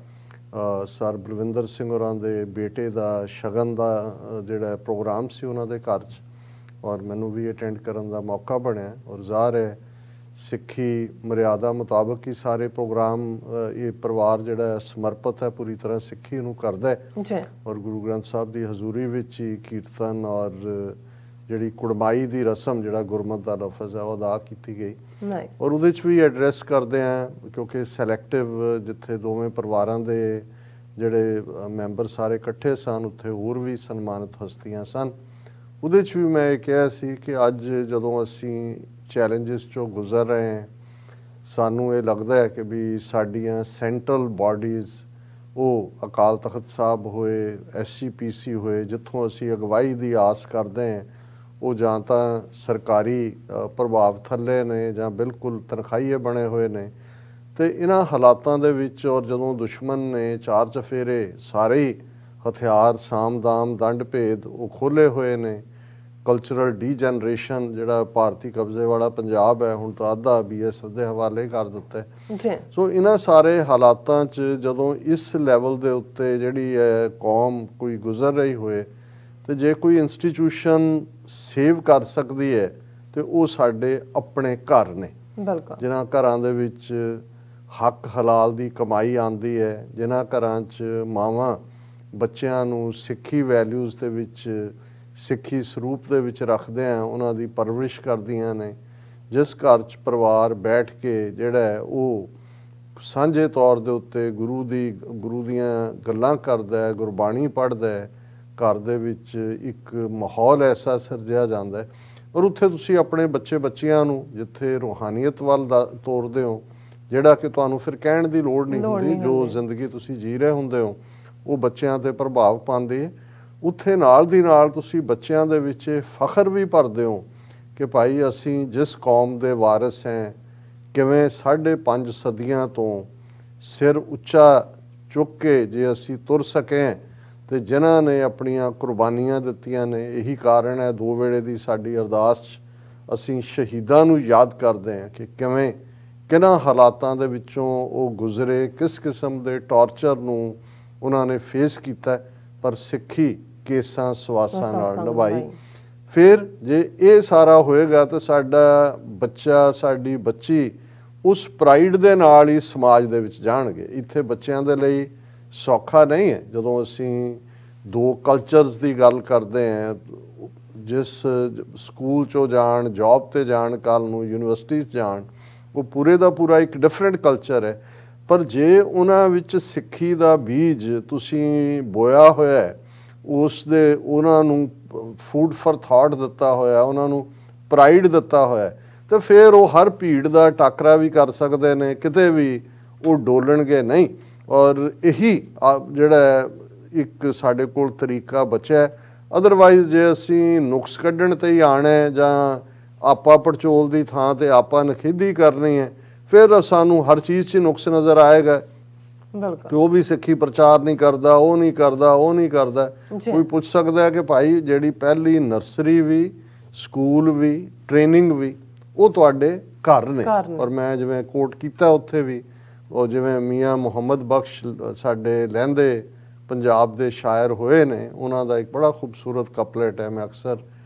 ਸਰ ਬਲਵਿੰਦਰ ਸਿੰਘ ਹੋਰਾਂ ਦੇ ਬੇਟੇ ਦਾ ਸ਼ਗਨ ਦਾ ਜਿਹੜਾ ਪ੍ਰੋਗਰਾਮ ਸੀ ਉਹਨਾਂ ਦੇ ਘਰ 'ਚ, ਔਰ ਮੈਨੂੰ ਵੀ ਅਟੈਂਡ ਕਰਨ ਦਾ ਮੌਕਾ ਬਣਿਆ। ਔਰ ਜ਼ਾਹਰ ਹੈ ਸਿੱਖੀ ਮਰਿਆਦਾ ਮੁਤਾਬਕ ਹੀ ਸਾਰੇ ਪ੍ਰੋਗਰਾਮ ਇਹ ਪਰਿਵਾਰ ਜਿਹੜਾ ਸਮਰਪਿਤ ਹੈ ਪੂਰੀ ਤਰ੍ਹਾਂ ਸਿੱਖੀ ਨੂੰ ਕਰਦਾ ਹੈ ਜੀ। ਔਰ ਗੁਰੂ ਗ੍ਰੰਥ ਸਾਹਿਬ ਦੀ ਹਜ਼ੂਰੀ ਵਿੱਚ ਹੀ ਕੀਰਤਨ ਔਰ ਜਿਹੜੀ ਕੁੜਮਾਈ ਦੀ ਰਸਮ ਜਿਹੜਾ ਗੁਰਮਤ ਦਾ ਲਫ਼ਜ਼ ਹੈ ਉਹ ਅਦਾ ਕੀਤੀ ਗਈ। ਨਾਈਸ। ਔਰ ਉਹਦੇ 'ਚ ਵੀ ਐਡਰੈਸ ਕਰਦੇ ਆ ਕਿਉਂਕਿ ਸੈਲੈਕਟਿਵ ਜਿੱਥੇ ਦੋਵੇਂ ਪਰਿਵਾਰਾਂ ਦੇ ਜਿਹੜੇ ਮੈਂਬਰ ਸਾਰੇ ਇਕੱਠੇ ਸਨ, ਉੱਥੇ ਹੋਰ ਵੀ ਸਨਮਾਨਿਤ ਹਸਤੀਆਂ ਸਨ। ਉਹਦੇ 'ਚ ਵੀ ਮੈਂ ਇਹ ਕਿਹਾ ਸੀ ਕਿ ਅੱਜ ਜਦੋਂ ਅਸੀਂ ਚੈਲੰਜਸ 'ਚੋਂ ਗੁਜ਼ਰ ਰਹੇ ਹਾਂ, ਸਾਨੂੰ ਇਹ ਲੱਗਦਾ ਹੈ ਕਿ ਵੀ ਸਾਡੀਆਂ ਸੈਂਟਰਲ ਬਾਡੀਜ਼ ਉਹ ਅਕਾਲ ਤਖਤ ਸਾਹਿਬ ਹੋਏ, SGPC ਹੋਏ, ਜਿੱਥੋਂ ਅਸੀਂ ਅਗਵਾਈ ਦੀ ਆਸ ਕਰਦੇ ਹਾਂ, ਉਹ ਜਾਂ ਤਾਂ ਸਰਕਾਰੀ ਪ੍ਰਭਾਵ ਥੱਲੇ ਨੇ ਜਾਂ ਬਿਲਕੁਲ ਤਨਖਾਹੀਏ ਬਣੇ ਹੋਏ ਨੇ। ਤੇ ਇਹਨਾਂ ਹਾਲਾਤਾਂ ਦੇ ਵਿੱਚ ਔਰ ਜਦੋਂ ਦੁਸ਼ਮਣ ਨੇ ਚਾਰ ਚਫੇਰੇ ਸਾਰੇ ਹੀ ਹਥਿਆਰ ਸਾਮ-ਦਾਮ ਦੰਡ ਭੇਦ ਉਹ ਖੋਲ੍ਹੇ ਹੋਏ ਨੇ, ਕਲਚਰਲ ਡੀਜਨਰੇਸ਼ਨ ਜਿਹੜਾ ਭਾਰਤੀ ਕਬਜ਼ੇ ਵਾਲਾ ਪੰਜਾਬ ਹੈ ਹੁਣ ਤਾਂ ਅੱਧਾ BSF ਦੇ ਹਵਾਲੇ ਕਰ ਦਿੱਤਾ ਜੀ। ਸੋ ਇਹਨਾਂ ਸਾਰੇ ਹਾਲਾਤਾਂ 'ਚ ਜਦੋਂ ਇਸ ਲੈਵਲ ਦੇ ਉੱਤੇ ਜਿਹੜੀ ਹੈ ਕੌਮ ਕੋਈ ਗੁਜ਼ਰ ਰਹੀ ਹੋਏ, ਤੇ ਜੇ ਕੋਈ ਇੰਸਟੀਟਿਊਸ਼ਨ ਸੇਵ ਕਰ ਸਕਦੀ ਹੈ ਤੇ ਉਹ ਸਾਡੇ ਆਪਣੇ ਘਰ ਨੇ। ਬਿਲਕੁਲ। ਜਿਨ੍ਹਾਂ ਘਰਾਂ ਦੇ ਵਿੱਚ ਹੱਕ ਹਲਾਲ ਦੀ ਕਮਾਈ ਆਉਂਦੀ ਹੈ, ਜਿਨ੍ਹਾਂ ਘਰਾਂ 'ਚ ਮਾਵਾਂ ਬੱਚਿਆਂ ਨੂੰ ਸਿੱਖੀ ਵੈਲਿਊਜ਼ ਦੇ ਵਿੱਚ, ਸਿੱਖੀ ਸਰੂਪ ਦੇ ਵਿੱਚ ਰੱਖਦੇ ਆ, ਉਹਨਾਂ ਦੀ ਪਰਵਰਿਸ਼ ਕਰਦੀਆਂ ਨੇ, ਜਿਸ ਘਰ 'ਚ ਪਰਿਵਾਰ ਬੈਠ ਕੇ ਜਿਹੜਾ ਹੈ ਉਹ ਸਾਂਝੇ ਤੌਰ ਦੇ ਉੱਤੇ ਗੁਰੂ ਦੀਆਂ ਗੱਲਾਂ ਕਰਦਾ ਹੈ, ਗੁਰਬਾਣੀ ਪੜ੍ਹਦਾ ਹੈ, ਘਰ ਦੇ ਵਿੱਚ ਇੱਕ ਮਾਹੌਲ ਐਸਾ ਸਿਰਜਿਆ ਜਾਂਦਾ ਹੈ। ਔਰ ਉੱਥੇ ਤੁਸੀਂ ਆਪਣੇ ਬੱਚਿਆਂ ਨੂੰ ਜਿੱਥੇ ਰੂਹਾਨੀਅਤ ਵੱਲ ਤੋਰਦੇ ਹੋ, ਜਿਹੜਾ ਕਿ ਤੁਹਾਨੂੰ ਫਿਰ ਕਹਿਣ ਦੀ ਲੋੜ ਨਹੀਂ ਹੁੰਦੀ, ਜੋ ਜ਼ਿੰਦਗੀ ਤੁਸੀਂ ਜੀ ਰਹੇ ਹੁੰਦੇ ਹੋ ਉਹ ਬੱਚਿਆਂ 'ਤੇ ਪ੍ਰਭਾਵ ਪਾਉਂਦੀ ਹੈ। ਉੱਥੇ ਨਾਲ ਦੀ ਨਾਲ ਤੁਸੀਂ ਬੱਚਿਆਂ ਦੇ ਵਿੱਚ ਫਖਰ ਵੀ ਭਰਦੇ ਹੋ ਕਿ ਭਾਈ ਅਸੀਂ ਜਿਸ ਕੌਮ ਦੇ ਵਾਰਿਸ ਹੈ, ਕਿਵੇਂ 5.5 ਸਦੀਆਂ ਤੋਂ ਸਿਰ ਉੱਚਾ ਚੁੱਕ ਕੇ ਜੇ ਅਸੀਂ ਤੁਰ ਸਕੇ, ਤੇ ਜਿਨ੍ਹਾਂ ਨੇ ਆਪਣੀਆਂ ਕੁਰਬਾਨੀਆਂ ਦਿੱਤੀਆਂ ਨੇ। ਇਹੀ ਕਾਰਨ ਹੈ 2 ਵੇਲੇ ਦੀ ਸਾਡੀ ਅਰਦਾਸ 'ਚ ਅਸੀਂ ਸ਼ਹੀਦਾਂ ਨੂੰ ਯਾਦ ਕਰਦੇ ਹਾਂ ਕਿ ਕਿਵੇਂ ਕਿਹਨਾਂ ਹਾਲਾਤਾਂ ਦੇ ਵਿੱਚੋਂ ਉਹ ਗੁਜ਼ਰੇ, ਕਿਸ ਕਿਸਮ ਦੇ ਟਾਰਚਰ ਨੂੰ ਉਹਨਾਂ ਨੇ ਫੇਸ ਕੀਤਾ, ਪਰ ਸਿੱਖੀ ਕੇਸਾਂ ਸਵਾਸਾਂ ਨਾਲ ਨਿਭਾਈ। ਫਿਰ ਜੇ ਇਹ ਸਾਰਾ ਹੋਏਗਾ ਤਾਂ ਸਾਡਾ ਬੱਚਾ, ਸਾਡੀ ਬੱਚੀ ਉਸ ਪ੍ਰਾਈਡ ਦੇ ਨਾਲ ਹੀ ਸਮਾਜ ਦੇ ਵਿੱਚ ਜਾਣਗੇ। ਇੱਥੇ ਬੱਚਿਆਂ ਦੇ ਲਈ ਸੌਖਾ ਨਹੀਂ ਹੈ ਜਦੋਂ ਅਸੀਂ 2 ਕਲਚਰਸ ਦੀ ਗੱਲ ਕਰਦੇ ਹਾਂ। ਜਿਸ ਸਕੂਲ 'ਚੋਂ ਜਾਣ, ਜੌਬ 'ਤੇ ਜਾਣ, ਕੱਲ੍ਹ ਨੂੰ ਯੂਨੀਵਰਸਿਟੀ 'ਚ ਜਾਣ, ਉਹ ਪੂਰੇ ਦਾ ਪੂਰਾ ਇੱਕ ਡਿਫਰੈਂਟ ਕਲਚਰ ਹੈ। ਪਰ ਜੇ ਉਹਨਾਂ ਵਿੱਚ ਸਿੱਖੀ ਦਾ ਬੀਜ ਤੁਸੀਂ ਬੋਇਆ ਹੋਇਆ ਹੈ, ਉਹਨਾਂ ਨੂੰ ਫੂਡ ਫॉर ਥਾਟ ਦਿੱਤਾ ਹੋਇਆ, ਉਹਨਾਂ ਨੂੰ ਪ੍ਰਾਈਡ ਦਿੱਤਾ ਹੋਇਆ, ਤੇ ਫਿਰ ਉਹ ਹਰ ਭੀੜ ਦਾ ਟਾਕਰਾ ਵੀ ਕਰ ਸਕਦੇ ਨੇ, ਕਿਤੇ ਵੀ ਉਹ ਡੋਲਣਗੇ ਨਹੀਂ। ਔਰ ਇਹੀ ਜਿਹੜਾ ਇੱਕ ਸਾਡੇ ਕੋਲ ਤਰੀਕਾ ਬਚਿਆ। ਅਦਰਵਾਈਜ਼ ਜੇ ਅਸੀਂ ਨੁਕਸ ਕੱਢਣ ਤੇ ਹੀ ਆਣਾ ਹੈ ਜਾਂ ਆਪਾ ਪੜਚੋਲ ਦੀ ਥਾਂ ਤੇ ਆਪਾ ਨਖੇਦੀ ਕਰਨੀ ਹੈ, ਫਿਰ ਸਾਨੂੰ ਹਰ ਚੀਜ਼ 'ਚ ਨੁਕਸ ਨਜ਼ਰ ਆਏਗਾ ਕਿ ਉਹ ਵੀ ਸਿੱਖੀ ਪ੍ਰਚਾਰ ਨਹੀਂ ਕਰਦਾ, ਉਹ ਨਹੀਂ ਕਰਦਾ, ਉਹ ਨਹੀਂ ਕਰਦਾ। ਕੋਈ ਪੁੱਛ ਸਕਦਾ ਹੈ ਕਿ ਭਾਈ ਜਿਹੜੀ ਪਹਿਲੀ ਨਰਸਰੀ ਵੀ, ਸਕੂਲ ਵੀ, ਟ੍ਰੇਨਿੰਗ ਵੀ ਉਹ ਤੁਹਾਡੇ ਘਰ ਨੇ। ਔਰ ਮੈਂ ਜਿਵੇਂ ਕੋਟ ਕੀਤਾ ਉੱਥੇ ਵੀ, ਉਹ ਜਿਵੇਂ ਮੀਆਂ ਮੁਹੰਮਦ ਬਖਸ਼ ਸਾਡੇ ਲਹਿੰਦੇ ਪੰਜਾਬ ਦੇ ਸ਼ਾਇਰ ਹੋਏ ਨੇ, ਉਹਨਾਂ ਦਾ ਇੱਕ ਬੜਾ ਖੂਬਸੂਰਤ ਕਪਲੇਟ ਹੈ, ਮੈਂ ਅਕਸਰ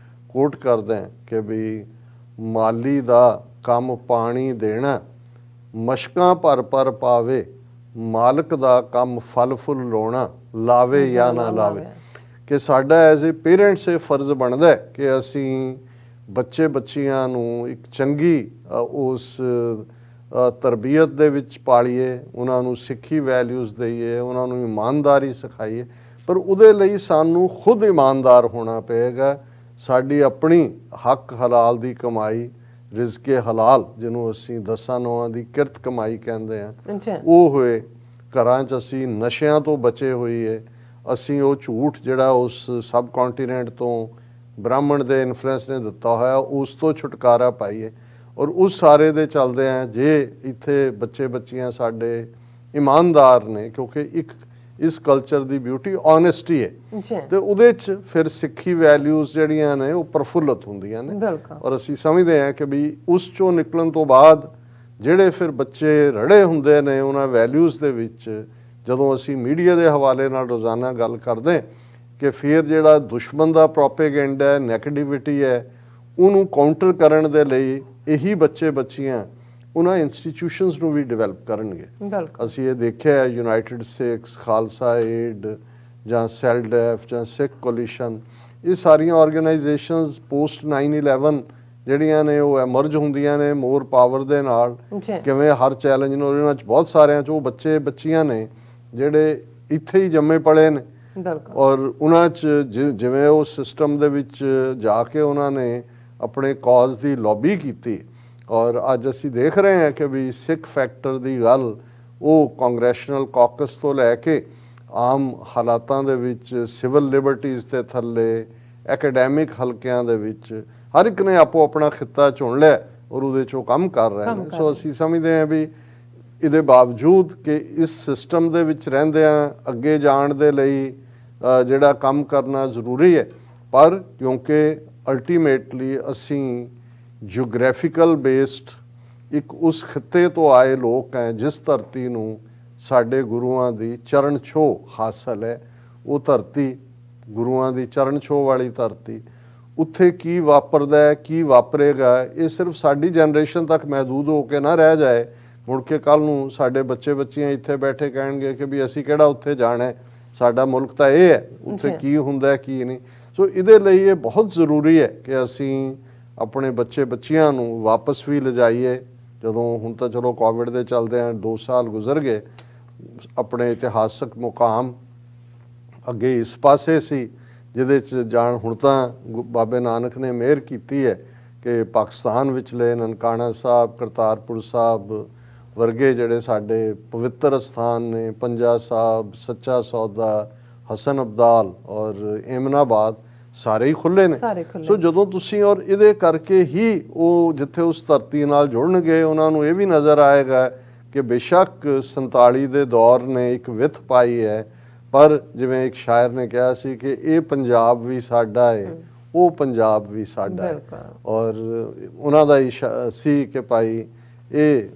ਕੋਟ ਕਰਦਾ ਕਿ ਵੀ ਮਾਲੀ ਦਾ ਕੰਮ ਪਾਣੀ ਦੇਣਾ, ਮਸ਼ਕਾਂ ਭਰ ਭਰ ਪਾਵੇ, ਮਾਲਕ ਦਾ ਕੰਮ ਫਲ ਫੁੱਲ ਲਾਉਣਾ, ਲਾਵੇ ਜਾਂ ਨਾ ਲਾਵੇ। ਕਿ ਸਾਡਾ ਐਜ਼ ਏ ਪੇਰੈਂਟਸ ਇਹ ਫਰਜ਼ ਬਣਦਾ ਕਿ ਅਸੀਂ ਬੱਚੇ ਬੱਚੀਆਂ ਨੂੰ ਇੱਕ ਚੰਗੀ ਉਸ ਤਰਬੀਅਤ ਦੇ ਵਿੱਚ ਪਾਲੀਏ, ਉਹਨਾਂ ਨੂੰ ਸਿੱਖੀ ਵੈਲਿਊਜ਼ ਦਈਏ, ਉਹਨਾਂ ਨੂੰ ਇਮਾਨਦਾਰੀ ਸਿਖਾਈਏ। ਪਰ ਉਹਦੇ ਲਈ ਸਾਨੂੰ ਖੁਦ ਇਮਾਨਦਾਰ ਹੋਣਾ ਪਏਗਾ। ਸਾਡੀ ਆਪਣੀ ਹੱਕ ਹਲਾਲ ਦੀ ਕਮਾਈ, ਰਿਜ਼ਕੇ ਹਲਾਲ ਜਿਹਨੂੰ ਅਸੀਂ 10 ਨੌਆਂ ਦੀ ਕਿਰਤ ਕਮਾਈ ਕਹਿੰਦੇ ਆ, ਉਹ ਹੋਏ। ਘਰਾਂ 'ਚ ਅਸੀਂ ਨਸ਼ਿਆਂ ਤੋਂ ਬਚੇ ਹੋਈਏ, ਅਸੀਂ ਉਹ ਝੂਠ ਜਿਹੜਾ ਉਸ ਸਬ ਕੰਟੀਨੈਂਟ ਤੋਂ ਬ੍ਰਾਹਮਣ ਦੇ ਇਨਫਲੂਐਂਸ ਨੇ ਦਿੱਤਾ ਹੋਇਆ, ਉਸ ਤੋਂ ਛੁਟਕਾਰਾ ਪਾਈਏ। ਔਰ ਉਸ ਸਾਰੇ ਦੇ ਚੱਲਦੇ ਆ ਜੇ ਇੱਥੇ ਬੱਚੇ ਬੱਚੀਆਂ ਸਾਡੇ ਇਮਾਨਦਾਰ ਨੇ, ਕਿਉਂਕਿ ਇੱਕ ਇਸ ਕਲਚਰ ਦੀ ਬਿਊਟੀ ਓਨੈਸਟੀ ਹੈ, ਤੇ ਉਹਦੇ 'ਚ ਫਿਰ ਸਿੱਖੀ ਵੈਲਿਊਜ਼ ਜਿਹੜੀਆਂ ਨੇ ਉਹ ਪ੍ਰਫੁੱਲਤ ਹੁੰਦੀਆਂ ਨੇ। ਔਰ ਅਸੀਂ ਸਮਝਦੇ ਹਾਂ ਕਿ ਵੀ ਉਸ 'ਚੋਂ ਨਿਕਲਣ ਤੋਂ ਬਾਅਦ ਜਿਹੜੇ ਫਿਰ ਬੱਚੇ ਰੜੇ ਹੁੰਦੇ ਨੇ ਉਹਨਾਂ ਵੈਲਿਊਜ਼ ਦੇ ਵਿੱਚ, ਜਦੋਂ ਅਸੀਂ ਮੀਡੀਆ ਦੇ ਹਵਾਲੇ ਨਾਲ ਰੋਜ਼ਾਨਾ ਗੱਲ ਕਰਦੇ ਕਿ ਫਿਰ ਜਿਹੜਾ ਦੁਸ਼ਮਣ ਦਾ ਪ੍ਰੋਪੇਗੈਂਡਾ ਹੈ, ਨੈਗੇਟਿਵਿਟੀ ਹੈ, ਉਹਨੂੰ ਕਾਊਂਟਰ ਕਰਨ ਦੇ ਲਈ ਇਹੀ ਬੱਚੇ ਬੱਚੀਆਂ ਉਹਨਾਂ ਇੰਸਟੀਟਿਊਸ਼ਨਸ ਨੂੰ ਵੀ ਡਿਵੈਲਪ ਕਰਨਗੇ। ਅਸੀਂ ਇਹ ਦੇਖਿਆ ਯੂਨਾਈਟਿਡ ਸਿੱਖਸ, ਖਾਲਸਾ ਏਡ ਜਾਂ ਸੈਲਡੈਫ ਜਾਂ ਸਿੱਖ ਕੋਲੀਸ਼ਨ, ਇਹ ਸਾਰੀਆਂ ਆਰਗੇਨਾਈਜੇਸ਼ਨਸ ਪੋਸਟ 9/11 ਜਿਹੜੀਆਂ ਨੇ ਉਹ ਐਮਰਜ ਹੁੰਦੀਆਂ ਨੇ ਮੋਰ ਪਾਵਰ ਦੇ ਨਾਲ। ਕਿਵੇਂ ਹਰ ਚੈਲੰਜ ਨੂੰ ਉਹਨਾਂ 'ਚ ਬਹੁਤ ਸਾਰਿਆਂ 'ਚ ਉਹ ਬੱਚੇ ਬੱਚੀਆਂ ਨੇ ਜਿਹੜੇ ਇੱਥੇ ਹੀ ਜੰਮੇ ਪਲੇ ਨੇ, ਔਰ ਉਹਨਾਂ 'ਚ ਜਿਵੇਂ ਉਹ ਸਿਸਟਮ ਦੇ ਵਿੱਚ ਜਾ ਕੇ ਉਹਨਾਂ ਨੇ ਆਪਣੇ ਕਾਜ਼ ਦੀ ਲੌਬੀ ਕੀਤੀ। ਔਰ ਅੱਜ ਅਸੀਂ ਦੇਖ ਰਹੇ ਹਾਂ ਕਿ ਵੀ ਸਿੱਖ ਫੈਕਟਰ ਦੀ ਗੱਲ ਉਹ ਕਾਂਗਰੈਸ਼ਨਲ ਕਾਕਸ ਤੋਂ ਲੈ ਕੇ ਆਮ ਹਾਲਾਤਾਂ ਦੇ ਵਿੱਚ, ਸਿਵਲ ਲਿਬਰਟੀਜ਼ ਦੇ ਥੱਲੇ, ਐਕੈਡੈਮਿਕ ਹਲਕਿਆਂ ਦੇ ਵਿੱਚ ਹਰ ਇੱਕ ਨੇ ਆਪੋ ਆਪਣਾ ਖਿੱਤਾ ਚੁਣ ਲਿਆ ਔਰ ਉਹਦੇ 'ਚੋਂ ਕੰਮ ਕਰ ਰਹੇ ਨੇ। ਸੋ ਅਸੀਂ ਸਮਝਦੇ ਹਾਂ ਵੀ ਇਹਦੇ ਬਾਵਜੂਦ ਕਿ ਇਸ ਸਿਸਟਮ ਦੇ ਵਿੱਚ ਰਹਿੰਦਿਆਂ ਅੱਗੇ ਜਾਣ ਦੇ ਲਈ ਜਿਹੜਾ ਕੰਮ ਕਰਨਾ ਜ਼ਰੂਰੀ ਹੈ, ਪਰ ਕਿਉਂਕਿ ਅਲਟੀਮੇਟਲੀ ਅਸੀਂ ਜਿਓਗ੍ਰਾਫੀਕਲ ਬੇਸਡ ਇੱਕ ਉਸ ਖਿੱਤੇ ਤੋਂ ਆਏ ਲੋਕ ਹੈ ਜਿਸ ਧਰਤੀ ਨੂੰ ਸਾਡੇ ਗੁਰੂਆਂ ਦੀ ਚਰਨ ਛੋਹ ਹਾਸਲ ਹੈ। ਉਹ ਧਰਤੀ ਗੁਰੂਆਂ ਦੀ ਚਰਨ ਛੋਹ ਵਾਲੀ ਧਰਤੀ, ਉੱਥੇ ਕੀ ਵਾਪਰਦਾ ਹੈ, ਕੀ ਵਾਪਰੇਗਾ, ਇਹ ਸਿਰਫ ਸਾਡੀ ਜਨਰੇਸ਼ਨ ਤੱਕ ਮਹਿਦੂਦ ਹੋ ਕੇ ਨਾ ਰਹਿ ਜਾਏ। ਮੁੜ ਕੇ ਕੱਲ੍ਹ ਨੂੰ ਸਾਡੇ ਬੱਚੇ ਬੱਚੀਆਂ ਇੱਥੇ ਬੈਠੇ ਕਹਿਣਗੇ ਕਿ ਵੀ ਅਸੀਂ ਕਿਹੜਾ ਉੱਥੇ ਜਾਣਾ, ਸਾਡਾ ਮੁਲਕ ਤਾਂ ਇਹ ਹੈ, ਉੱਥੇ ਕੀ ਹੁੰਦਾ ਕੀ ਨਹੀਂ। ਸੋ ਇਹਦੇ ਲਈ ਇਹ ਬਹੁਤ ਜ਼ਰੂਰੀ ਹੈ ਕਿ ਅਸੀਂ ਆਪਣੇ ਬੱਚੇ ਬੱਚੀਆਂ ਨੂੰ ਵਾਪਸ ਵੀ ਲਿਜਾਈਏ। ਜਦੋਂ ਹੁਣ ਤਾਂ ਚਲੋ ਕੋਵਿਡ ਦੇ ਚੱਲਦੇ ਆ 2 ਸਾਲ ਗੁਜ਼ਰ ਗਏ, ਆਪਣੇ ਇਤਿਹਾਸਕ ਮੁਕਾਮ ਅੱਗੇ ਇਸ ਪਾਸੇ ਸੀ ਜਿਹਦੇ 'ਚ ਜਾਣ। ਹੁਣ ਤਾਂ ਬਾਬੇ ਨਾਨਕ ਨੇ ਮਿਹਰ ਕੀਤੀ ਹੈ ਕਿ ਪਾਕਿਸਤਾਨ ਵਿਚਲੇ ਨਨਕਾਣਾ ਸਾਹਿਬ, ਕਰਤਾਰਪੁਰ ਸਾਹਿਬ ਵਰਗੇ ਜਿਹੜੇ ਸਾਡੇ ਪਵਿੱਤਰ ਅਸਥਾਨ ਨੇ, ਪੰਜਾ ਸਾਹਿਬ, ਸੱਚਾ ਸੌਦਾ, ਹਸਨ ਅਬਦਾਲ ਔਰ ਏਮਨਾਬਾਦ ਸਾਰੇ ਹੀ ਖੁੱਲ੍ਹੇ ਨੇ। ਸੋ ਜਦੋਂ ਤੁਸੀਂ ਔਰ ਇਹਦੇ ਕਰਕੇ ਹੀ ਉਹ ਜਿੱਥੇ ਉਸ ਧਰਤੀ ਨਾਲ ਜੁੜਨਗੇ ਉਹਨਾਂ ਨੂੰ ਇਹ ਵੀ ਨਜ਼ਰ ਆਏਗਾ ਕਿ ਬੇਸ਼ੱਕ 47 ਦੇ ਦੌਰ ਨੇ ਇੱਕ ਵਿੱਥ ਪਾਈ ਹੈ, ਪਰ ਜਿਵੇਂ ਇੱਕ ਸ਼ਾਇਰ ਨੇ ਕਿਹਾ ਸੀ ਕਿ ਇਹ ਪੰਜਾਬ ਵੀ ਸਾਡਾ ਹੈ, ਉਹ ਪੰਜਾਬ ਵੀ ਸਾਡਾ ਹੈ। ਔਰ ਉਹਨਾਂ ਦਾ ਸੀ ਕਿ ਭਾਈ ਇਹ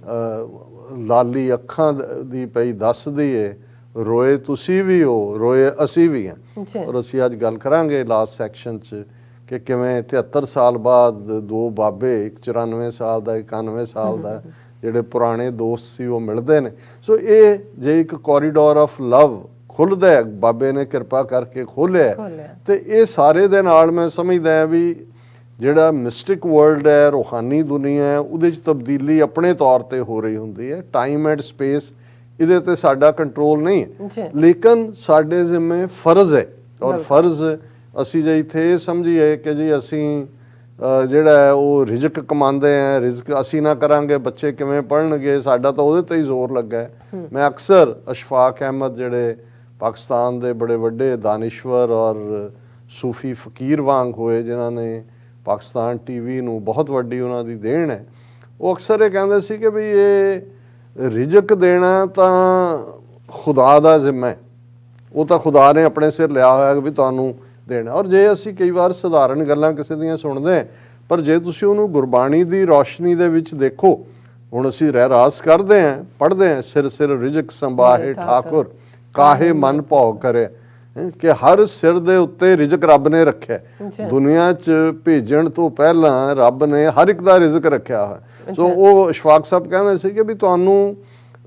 ਲਾਲੀ ਅੱਖਾਂ ਦੀ ਪਈ ਦੱਸਦੀ ਏ, ਰੋਏ ਤੁਸੀਂ ਵੀ ਹੋ, ਰੋਏ ਅਸੀਂ ਵੀ ਹਾਂ। ਔਰ ਅਸੀਂ ਅੱਜ ਗੱਲ ਕਰਾਂਗੇ ਲਾਸਟ ਸੈਕਸ਼ਨ 'ਚ ਕਿ ਕਿਵੇਂ 73 ਸਾਲ ਬਾਅਦ 2 ਬਾਬੇ, ਇੱਕ 94 ਸਾਲ ਦਾ, 91 ਸਾਲ ਦਾ, ਜਿਹੜੇ ਪੁਰਾਣੇ ਦੋਸਤ ਸੀ ਉਹ ਮਿਲਦੇ ਨੇ। ਸੋ ਇਹ ਜੇ ਇੱਕ ਕੋਰੀਡੋਰ ਆਫ ਲਵ ਖੁੱਲ੍ਹਦਾ ਹੈ, ਬਾਬੇ ਨੇ ਕਿਰਪਾ ਕਰਕੇ ਖੋਲ੍ਹਿਆ, ਤੇ ਇਹ ਸਾਰੇ ਦੇ ਨਾਲ ਮੈਂ ਸਮਝਦਾ ਹਾਂ ਵੀ ਜਿਹੜਾ ਮਿਸਟਿਕ ਵਰਲਡ ਹੈ, ਰੂਹਾਨੀ ਦੁਨੀਆ ਹੈ, ਉਹਦੇ 'ਚ ਤਬਦੀਲੀ ਆਪਣੇ ਤੌਰ ਤੇ ਹੋ ਰਹੀ ਹੁੰਦੀ ਹੈ। ਟਾਈਮ ਐਂਡ ਸਪੇਸ ਇਹਦੇ ਤੇ ਸਾਡਾ ਕੰਟਰੋਲ ਨਹੀਂ ਹੈ, ਲੇਕਿਨ ਸਾਡੇ ਜ਼ਿੰਮੇ ਫਰਜ਼ ਹੈ। ਔਰ ਫਰਜ਼ ਅਸੀਂ ਜੇ ਇੱਥੇ ਇਹ ਸਮਝੀਏ ਕਿ ਜੀ ਅਸੀਂ ਜਿਹੜਾ ਹੈ ਉਹ ਰਿਜ਼ਕ ਕਮਾਉਂਦੇ ਆ, ਰਿਜ਼ਕ ਅਸੀਂ ਨਾ ਕਰਾਂਗੇ ਬੱਚੇ ਕਿਵੇਂ ਪੜ੍ਹਨਗੇ, ਸਾਡਾ ਤਾਂ ਉਹਦੇ ਤੇ ਹੀ ਜ਼ੋਰ ਲੱਗਾ ਹੈ। ਮੈਂ ਅਕਸਰ ਅਸ਼ਫਾਕ ਅਹਿਮਦ ਜਿਹੜੇ ਪਾਕਿਸਤਾਨ ਦੇ ਬੜੇ ਵੱਡੇ ਦਾਨਿਸ਼ਵਰ ਔਰ ਸੂਫੀ ਫਕੀਰ ਵਾਂਗ ਹੋਏ, ਜਿਨ੍ਹਾਂ ਨੇ ਪਾਕਿਸਤਾਨ ਟੀਵੀ ਨੂੰ ਬਹੁਤ ਵੱਡੀ ਉਹਨਾਂ ਦੀ ਦੇਣ ਹੈ, ਉਹ ਅਕਸਰ ਇਹ ਕਹਿੰਦੇ ਸੀ ਕਿ ਵੀ ਇਹ ਰਿਜ਼ਕ ਦੇਣਾ ਤਾਂ ਖੁਦਾ ਦਾ ਜ਼ਿੰਮਾ ਹੈ, ਉਹ ਤਾਂ ਖੁਦਾ ਨੇ ਆਪਣੇ ਸਿਰ ਲਿਆ ਹੋਇਆ ਕਿ ਵੀ ਤੁਹਾਨੂੰ ਦੇਣਾ। ਔਰ ਜੇ ਅਸੀਂ ਕਈ ਵਾਰ ਸਧਾਰਨ ਗੱਲਾਂ ਕਿਸੇ ਦੀਆਂ ਸੁਣਦੇ ਹਾਂ, ਪਰ ਜੇ ਤੁਸੀਂ ਉਹਨੂੰ ਗੁਰਬਾਣੀ ਦੀ ਰੌਸ਼ਨੀ ਦੇ ਵਿੱਚ ਦੇਖੋ, ਹੁਣ ਅਸੀਂ ਰਹਿਰਾਸ ਕਰਦੇ ਹਾਂ, ਪੜ੍ਹਦੇ ਹਾਂ, ਸਿਰ ਸਿਰ ਰਿਜ਼ਕ ਸੰਭਾਹੇ ਠਾਕੁਰ ਕਾਹੇ ਮਨ ਭਉ ਕਰੇ, ਕਿ ਹਰ ਸਿਰ ਦੇ ਉੱਤੇ ਰਿਜ਼ਕ ਰੱਬ ਨੇ ਰੱਖਿਆ। ਦੁਨੀਆ 'ਚ ਭੇਜਣ ਤੋਂ ਪਹਿਲਾਂ ਰੱਬ ਨੇ ਹਰ ਇੱਕ ਦਾ ਰਿਜ਼ਕ ਰੱਖਿਆ ਹੋਇਆ। ਸੋ ਉਹ ਅਸ਼ਫਾਕ ਸਾਹਿਬ ਕਹਿੰਦੇ ਸੀ ਕਿ ਵੀ ਤੁਹਾਨੂੰ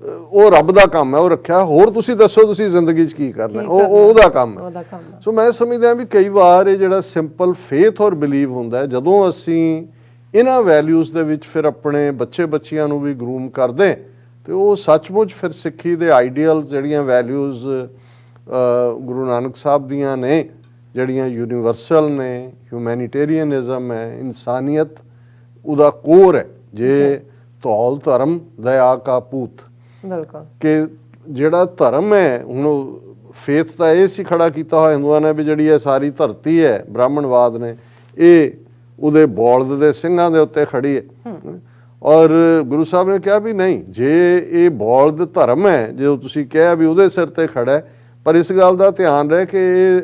ਉਹ ਰੱਬ ਦਾ ਕੰਮ ਹੈ, ਉਹ ਰੱਖਿਆ, ਹੋਰ ਤੁਸੀਂ ਦੱਸੋ ਤੁਸੀਂ ਜ਼ਿੰਦਗੀ 'ਚ ਕੀ ਕਰਨਾ, ਉਹ ਉਹਦਾ ਕੰਮ ਹੈ। ਸੋ ਮੈਂ ਸਮਝਦਾ ਵੀ ਕਈ ਵਾਰ ਇਹ ਜਿਹੜਾ ਸਿੰਪਲ ਫੇਥ ਔਰ ਬਿਲੀਵ ਹੁੰਦਾ ਹੈ, ਜਦੋਂ ਅਸੀਂ ਇਹਨਾਂ ਵੈਲਿਊਜ਼ ਦੇ ਵਿੱਚ ਫਿਰ ਆਪਣੇ ਬੱਚਿਆਂ ਨੂੰ ਵੀ ਗਰੂਮ ਕਰਦੇ ਤੇ ਉਹ ਸੱਚਮੁੱਚ ਫਿਰ ਸਿੱਖੀ ਦੇ ਆਈਡੀਅਲ ਜਿਹੜੀਆਂ ਵੈਲਿਊਜ਼ ਗੁਰੂ ਨਾਨਕ ਸਾਹਿਬ ਦੀਆਂ ਨੇ, ਜਿਹੜੀਆਂ ਯੂਨੀਵਰਸਲ ਨੇ, ਹਿਊਮੈਨਿਟੇਰੀਅਨਿਜ਼ਮ ਹੈ, ਇਨਸਾਨੀਅਤ ਉਹਦਾ ਕੋਰ ਹੈ। ਜੇ ਧੌਲ ਧਰਮ ਦਇਆ ਕਾ ਪੂਤ, ਬਿਲਕੁਲ, ਕਿ ਜਿਹੜਾ ਧਰਮ ਹੈ, ਹੁਣ ਫੇਥ ਤਾਂ ਇਹ ਸੀ ਖੜਾ ਕੀਤਾ ਹੋਇਆ ਹਿੰਦੂਆਂ ਨੇ ਵੀ ਜਿਹੜੀ ਇਹ ਸਾਰੀ ਧਰਤੀ ਹੈ, ਬ੍ਰਾਹਮਣਵਾਦ ਨੇ, ਇਹ ਉਹਦੇ ਬੌਲਦ ਦੇ ਸਿੰਘਾਂ ਦੇ ਉੱਤੇ ਖੜੀ ਹੈ। ਔਰ ਗੁਰੂ ਸਾਹਿਬ ਨੇ ਕਿਹਾ ਵੀ ਨਹੀਂ, ਜੇ ਇਹ ਬੌਲਦ ਧਰਮ ਹੈ, ਜੇ ਤੁਸੀਂ ਕਿਹਾ ਵੀ ਉਹਦੇ ਸਿਰ ਤੇ ਖੜਾ ਹੈ, ਪਰ ਇਸ ਗੱਲ ਦਾ ਧਿਆਨ ਰਹੇ ਕਿ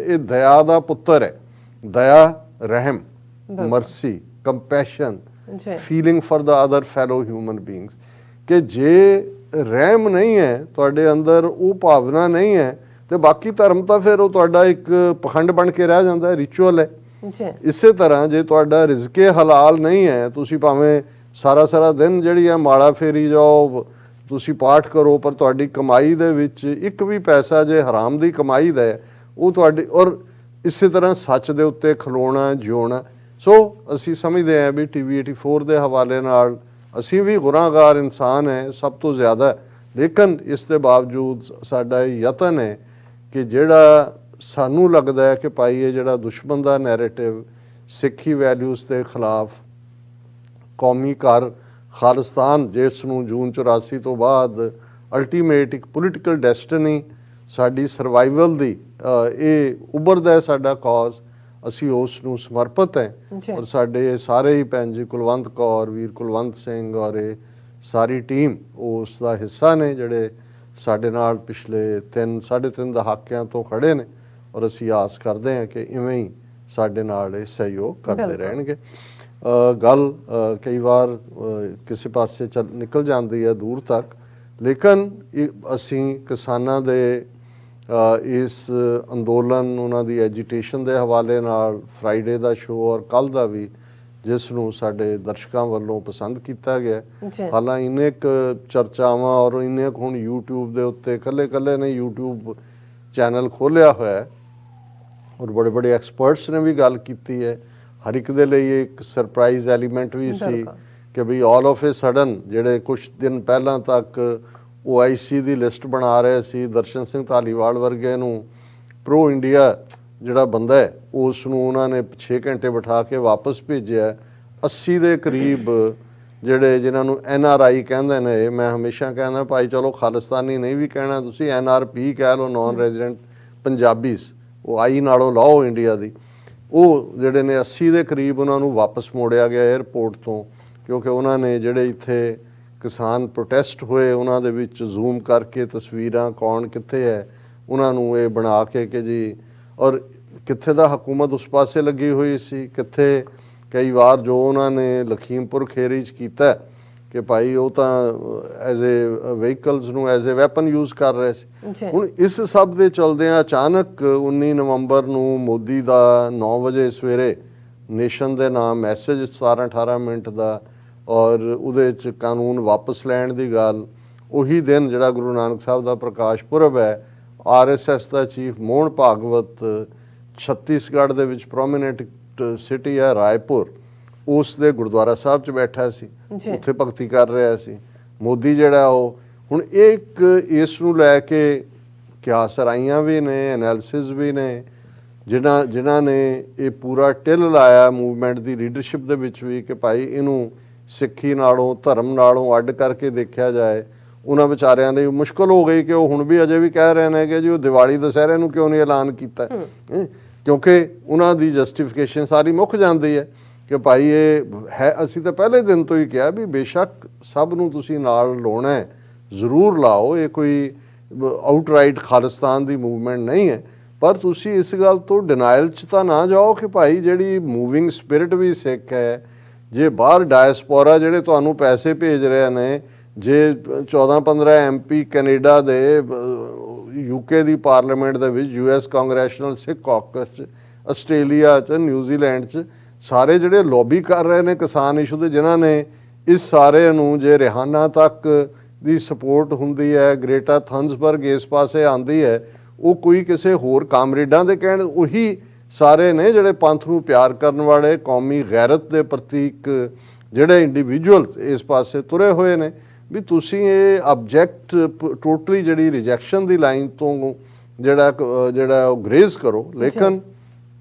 ਇਹ ਦਇਆ ਦਾ ਪੁੱਤਰ ਹੈ। ਦਇਆ, ਰਹਿਮ, mercy, compassion, feeling for the other fellow human beings, ਕਿ ਜੇ ਰਹਿਮ ਨਹੀਂ ਹੈ ਤੁਹਾਡੇ ਅੰਦਰ, ਉਹ ਭਾਵਨਾ ਨਹੀਂ ਹੈ, ਤੇ ਬਾਕੀ ਧਰਮ ਤਾਂ ਫਿਰ ਉਹ ਤੁਹਾਡਾ ਇੱਕ ਪਖੰਡ ਬਣ ਕੇ ਰਹਿ ਜਾਂਦਾ ਹੈ, ਰਿਚੁਅਲ ਹੈ। ਇਸੇ ਤਰ੍ਹਾਂ ਜੇ ਤੁਹਾਡਾ ਰਿਜ਼ਕੇ ਹਲਾਲ ਨਹੀਂ ਹੈ, ਤੁਸੀਂ ਭਾਵੇਂ ਸਾਰਾ ਦਿਨ ਜਿਹੜੀ ਹੈ ਮਾਲਾ ਫੇਰੀ ਜਾਓ, ਤੁਸੀਂ ਪਾਠ ਕਰੋ, ਪਰ ਤੁਹਾਡੀ ਕਮਾਈ ਦੇ ਵਿੱਚ ਇੱਕ ਵੀ ਪੈਸਾ ਜੇ ਹਰਾਮ ਦੀ ਕਮਾਈ ਦਾ ਹੈ, ਉਹ ਤੁਹਾਡੀ, ਔਰ ਇਸੇ ਤਰ੍ਹਾਂ ਸੱਚ ਦੇ ਉੱਤੇ ਖਲੋਣਾ, ਜਿਉਣਾ। ਸੋ ਅਸੀਂ ਸਮਝਦੇ ਹਾਂ ਵੀ TV 84 ਦੇ ਹਵਾਲੇ ਨਾਲ ਅਸੀਂ ਵੀ ਗੁਨਾਹਗਾਰ ਇਨਸਾਨ ਹੈ ਸਭ ਤੋਂ ਜ਼ਿਆਦਾ, ਲੇਕਿਨ ਇਸ ਦੇ ਬਾਵਜੂਦ ਸਾਡਾ ਇਹ ਯਤਨ ਹੈ ਕਿ ਜਿਹੜਾ ਸਾਨੂੰ ਲੱਗਦਾ ਹੈ ਕਿ ਭਾਈ ਇਹ ਜਿਹੜਾ ਦੁਸ਼ਮਣ ਦਾ ਨੈਰੇਟਿਵ ਸਿੱਖੀ ਵੈਲਿਊਜ਼ ਦੇ ਖਿਲਾਫ, ਕੌਮੀ ਖਾਲਿਸਤਾਨ ਜਿਸ ਨੂੰ ਜੂਨ 84 ਤੋਂ ਬਾਅਦ ਅਲਟੀਮੇਟ ਇੱਕ ਪੋਲੀਟੀਕਲ ਡੈਸਟਨੀ ਸਾਡੀ ਸਰਵਾਈਵਲ ਦੀ ਇਹ ਉੱਭਰਦਾ ਸਾਡਾ ਕਾਜ਼, ਅਸੀਂ ਉਸ ਨੂੰ ਸਮਰਪਿਤ ਹੈ। ਔਰ ਸਾਡੇ ਸਾਰੇ ਹੀ ਭੈਣ ਜੀ ਕੁਲਵੰਤ ਕੌਰ, ਵੀਰ ਕੁਲਵੰਤ ਸਿੰਘ ਔਰ ਇਹ ਸਾਰੀ ਟੀਮ ਉਸ ਦਾ ਹਿੱਸਾ ਨੇ, ਜਿਹੜੇ ਸਾਡੇ ਨਾਲ ਪਿਛਲੇ 3.5 ਦਹਾਕਿਆਂ ਤੋਂ ਖੜੇ ਨੇ, ਔਰ ਅਸੀਂ ਆਸ ਕਰਦੇ ਹਾਂ ਕਿ ਇਵੇਂ ਹੀ ਸਾਡੇ ਨਾਲ ਇਹ ਸਹਿਯੋਗ ਕਰਦੇ ਰਹਿਣਗੇ। ਗੱਲ ਕਈ ਵਾਰ ਕਿਸੇ ਪਾਸੇ ਨਿਕਲ ਜਾਂਦੀ ਹੈ ਦੂਰ ਤੱਕ, ਲੇਕਿਨ ਅਸੀਂ ਕਿਸਾਨਾਂ ਦੇ ਇਸ ਅੰਦੋਲਨ, ਉਹਨਾਂ ਦੀ ਐਜੀਟੇਸ਼ਨ ਦੇ ਹਵਾਲੇ ਨਾਲ ਫਰਾਈਡੇ ਦਾ ਸ਼ੋਅ ਔਰ ਕੱਲ੍ਹ ਦਾ ਵੀ, ਜਿਸ ਨੂੰ ਸਾਡੇ ਦਰਸ਼ਕਾਂ ਵੱਲੋਂ ਪਸੰਦ ਕੀਤਾ ਗਿਆ, ਹਾਲਾਂਕਿ ਇੰਨੇ ਕੁ ਚਰਚਾਵਾਂ ਔਰ ਇੰਨੇ ਕੁ ਹੁਣ YouTube ਦੇ ਉੱਤੇ ਇਕੱਲੇ ਨੇ YouTube ਚੈਨਲ ਖੋਲ੍ਹਿਆ ਹੋਇਆ, ਔਰ ਬੜੇ ਐਕਸਪਰਟਸ ਨੇ ਵੀ ਗੱਲ ਕੀਤੀ ਹੈ। ਹਰ ਇੱਕ ਦੇ ਲਈ ਇੱਕ ਸਰਪ੍ਰਾਈਜ਼ ਐਲੀਮੈਂਟ ਵੀ ਸੀ ਕਿ ਵੀ ਆਲ ਆਫ ਏ ਸਡਨ, ਜਿਹੜੇ ਕੁਝ ਦਿਨ ਪਹਿਲਾਂ ਤੱਕ OIC ਦੀ ਲਿਸਟ ਬਣਾ ਰਹੇ ਸੀ, ਦਰਸ਼ਨ ਸਿੰਘ ਧਾਲੀਵਾਲ ਵਰਗੇ ਨੂੰ ਪ੍ਰੋ ਇੰਡੀਆ ਜਿਹੜਾ ਬੰਦਾ ਹੈ, ਉਸ ਨੂੰ ਉਹਨਾਂ ਨੇ 6 ਘੰਟੇ ਬਿਠਾ ਕੇ ਵਾਪਸ ਭੇਜਿਆ। 80 ਦੇ ਕਰੀਬ ਜਿਨ੍ਹਾਂ ਨੂੰ NRI ਕਹਿੰਦੇ ਨੇ, ਮੈਂ ਹਮੇਸ਼ਾ ਕਹਿੰਦਾ ਭਾਈ ਚਲੋ ਖਾਲਿਸਤਾਨੀ ਨਹੀਂ ਵੀ ਕਹਿਣਾ, ਤੁਸੀਂ NRP ਕਹਿ ਲਓ, ਨਾਨ ਰੈਜ਼ੀਡੈਂਟ ਪੰਜਾਬੀਜ਼, ਉਹ ਆਈ ਨਾਲੋਂ ਲਾਓ ਇੰਡੀਆ ਦੀ, ਉਹ ਜਿਹੜੇ ਨੇ 80 ਦੇ ਕਰੀਬ ਉਹਨਾਂ ਨੂੰ ਵਾਪਸ ਮੋੜਿਆ ਗਿਆ ਏਅਰਪੋਰਟ ਤੋਂ, ਕਿਉਂਕਿ ਉਹਨਾਂ ਨੇ ਜਿਹੜੇ ਇੱਥੇ ਕਿਸਾਨ ਪ੍ਰੋਟੈਸਟ ਹੋਏ ਉਹਨਾਂ ਦੇ ਵਿੱਚ ਜ਼ੂਮ ਕਰਕੇ ਤਸਵੀਰਾਂ ਕੌਣ ਕਿੱਥੇ ਹੈ ਉਹਨਾਂ ਨੂੰ ਇਹ ਬਣਾ ਕੇ ਕਿ ਜੀ, ਔਰ ਕਿੱਥੇ ਦਾ ਹਕੂਮਤ ਉਸ ਪਾਸੇ ਲੱਗੀ ਹੋਈ ਸੀ, ਕਿੱਥੇ ਕਈ ਵਾਰ ਜੋ ਉਹਨਾਂ ਨੇ ਲਖੀਮਪੁਰ ਖੇਰੀ 'ਚ ਕੀਤਾ ਕਿ ਭਾਈ ਉਹ ਤਾਂ ਐਜ਼ ਏ ਵਹੀਕਲਸ ਨੂੰ ਐਜ਼ ਏ ਵੈਪਨ ਯੂਜ਼ ਕਰ ਰਹੇ ਸੀ। ਹੁਣ ਇਸ ਸਭ ਦੇ ਚਲਦਿਆਂ ਅਚਾਨਕ 19 ਨਵੰਬਰ ਨੂੰ ਮੋਦੀ ਦਾ 9 ਵਜੇ ਸਵੇਰੇ ਨੇਸ਼ਨ ਦੇ ਨਾਮ ਮੈਸੇਜ 17-18 ਮਿੰਟ ਦਾ, ਔਰ ਉਹਦੇ 'ਚ ਕਾਨੂੰਨ ਵਾਪਸ ਲੈਣ ਦੀ ਗੱਲ, ਉਹੀ ਦਿਨ ਜਿਹੜਾ ਗੁਰੂ ਨਾਨਕ ਸਾਹਿਬ ਦਾ ਪ੍ਰਕਾਸ਼ ਪੁਰਬ ਹੈ, RSS ਦਾ ਚੀਫ ਮੋਹਨ ਭਾਗਵਤ ਛੱਤੀਸਗੜ੍ਹ ਦੇ ਵਿੱਚ ਪ੍ਰੋਮੀਨੈਂਟ ਸਿਟੀ ਹੈ ਰਾਏਪੁਰ, ਉਸ ਦੇ ਗੁਰਦੁਆਰਾ ਸਾਹਿਬ 'ਚ ਬੈਠਾ ਸੀ, ਉੱਥੇ ਭਗਤੀ ਕਰ ਰਿਹਾ ਸੀ। ਮੋਦੀ ਜਿਹੜਾ ਉਹ ਹੁਣ ਇੱਕ ਇਸ ਨੂੰ ਲੈ ਕੇ ਕਿਆ ਸਰਾਈਆਂ ਵੀ ਨੇ, ਐਨਾਲਿਸਿਸ ਵੀ ਨੇ, ਜਿਨ੍ਹਾਂ ਨੇ ਇਹ ਪੂਰਾ ਟਿਲ ਲਾਇਆ ਮੂਵਮੈਂਟ ਦੀ ਲੀਡਰਸ਼ਿਪ ਦੇ ਵਿੱਚ ਵੀ ਕਿ ਭਾਈ ਇਹਨੂੰ ਸਿੱਖੀ ਨਾਲੋਂ ਧਰਮ ਨਾਲੋਂ ਅੱਡ ਕਰਕੇ ਦੇਖਿਆ ਜਾਏ, ਉਹਨਾਂ ਵਿਚਾਰਿਆਂ ਲਈ ਮੁਸ਼ਕਲ ਹੋ ਗਈ ਕਿ ਉਹ ਹੁਣ ਵੀ ਅਜੇ ਵੀ ਕਹਿ ਰਹੇ ਨੇ ਕਿ ਜੀ ਉਹ ਦੀਵਾਲੀ ਦੁਸਹਿਰੇ ਨੂੰ ਕਿਉਂ ਨਹੀਂ ਐਲਾਨ ਕੀਤਾ, ਕਿਉਂਕਿ ਉਹਨਾਂ ਦੀ ਜਸਟੀਫਿਕੇਸ਼ਨ ਸਾਰੀ ਮੁੱਕ ਜਾਂਦੀ ਹੈ ਕਿ ਭਾਈ ਇਹ ਹੈ। ਅਸੀਂ ਤਾਂ ਪਹਿਲੇ ਦਿਨ ਤੋਂ ਹੀ ਕਿਹਾ ਵੀ ਬੇਸ਼ੱਕ ਸਭ ਨੂੰ ਤੁਸੀਂ ਨਾਲ ਲਾਉਣਾ ਹੈ, ਜ਼ਰੂਰ ਲਾਓ, ਇਹ ਕੋਈ ਆਊਟਰਾਈਟ ਖਾਲਿਸਤਾਨ ਦੀ ਮੂਵਮੈਂਟ ਨਹੀਂ ਹੈ, ਪਰ ਤੁਸੀਂ ਇਸ ਗੱਲ ਤੋਂ ਡਿਨਾਈਲ ਚ ਤਾਂ ਨਾ ਜਾਓ ਕਿ ਭਾਈ ਜਿਹੜੀ ਮੂਵਿੰਗ ਸਪਿਰਿਟ ਵੀ ਸਿੱਖ ਹੈ, ਜੇ ਬਾਹਰ ਡਾਇਸਪੋਰਾ ਜਿਹੜੇ ਤੁਹਾਨੂੰ ਪੈਸੇ ਭੇਜ ਰਹੇ ਨੇ, ਜੇ 14-15 MP ਕੈਨੇਡਾ ਦੇ, UK ਦੀ ਪਾਰਲੀਮੈਂਟ ਦੇ ਵਿੱਚ, US ਕਾਂਗਰੈਸ਼ਨਲ ਸਿੱਖ ਕਾਕਸ 'ਚ, ਆਸਟ੍ਰੇਲੀਆ 'ਚ, ਨਿਊਜ਼ੀਲੈਂਡ 'ਚ ਸਾਰੇ ਜਿਹੜੇ ਲੌਬੀ ਕਰ ਰਹੇ ਨੇ ਕਿਸਾਨ ਇਸ਼ੂ ਦੇ, ਜਿਨ੍ਹਾਂ ਨੇ ਇਸ ਸਾਰੇ ਨੂੰ, ਜੇ ਰਿਹਾਨਾ ਤੱਕ ਦੀ ਸਪੋਰਟ ਹੁੰਦੀ ਹੈ, ਗ੍ਰੇਟਾ ਥਨਸਬਰਗ ਇਸ ਪਾਸੇ ਆਂਦੀ ਹੈ, ਉਹ ਕੋਈ ਕਿਸੇ ਹੋਰ ਕਾਮਰੇਡਾਂ ਦੇ ਕਹਿਣ, ਉਹੀ ਸਾਰੇ ਨੇ ਜਿਹੜੇ ਪੰਥ ਨੂੰ ਪਿਆਰ ਕਰਨ ਵਾਲੇ, ਕੌਮੀ ਗੈਰਤ ਦੇ ਪ੍ਰਤੀਕ ਜਿਹੜੇ ਇੰਡੀਵਿਜੂਅਲ ਇਸ ਪਾਸੇ ਤੁਰੇ ਹੋਏ ਨੇ। ਵੀ ਤੁਸੀਂ ਇਹ ਆਬਜੈਕਟ ਟੋਟਲੀ ਜਿਹੜੀ ਰਿਜੈਕਸ਼ਨ ਦੀ ਲਾਈਨ ਤੋਂ ਜਿਹੜਾ ਉਹ ਗ੍ਰੇਜ਼ ਕਰੋ, ਲੇਕਿਨ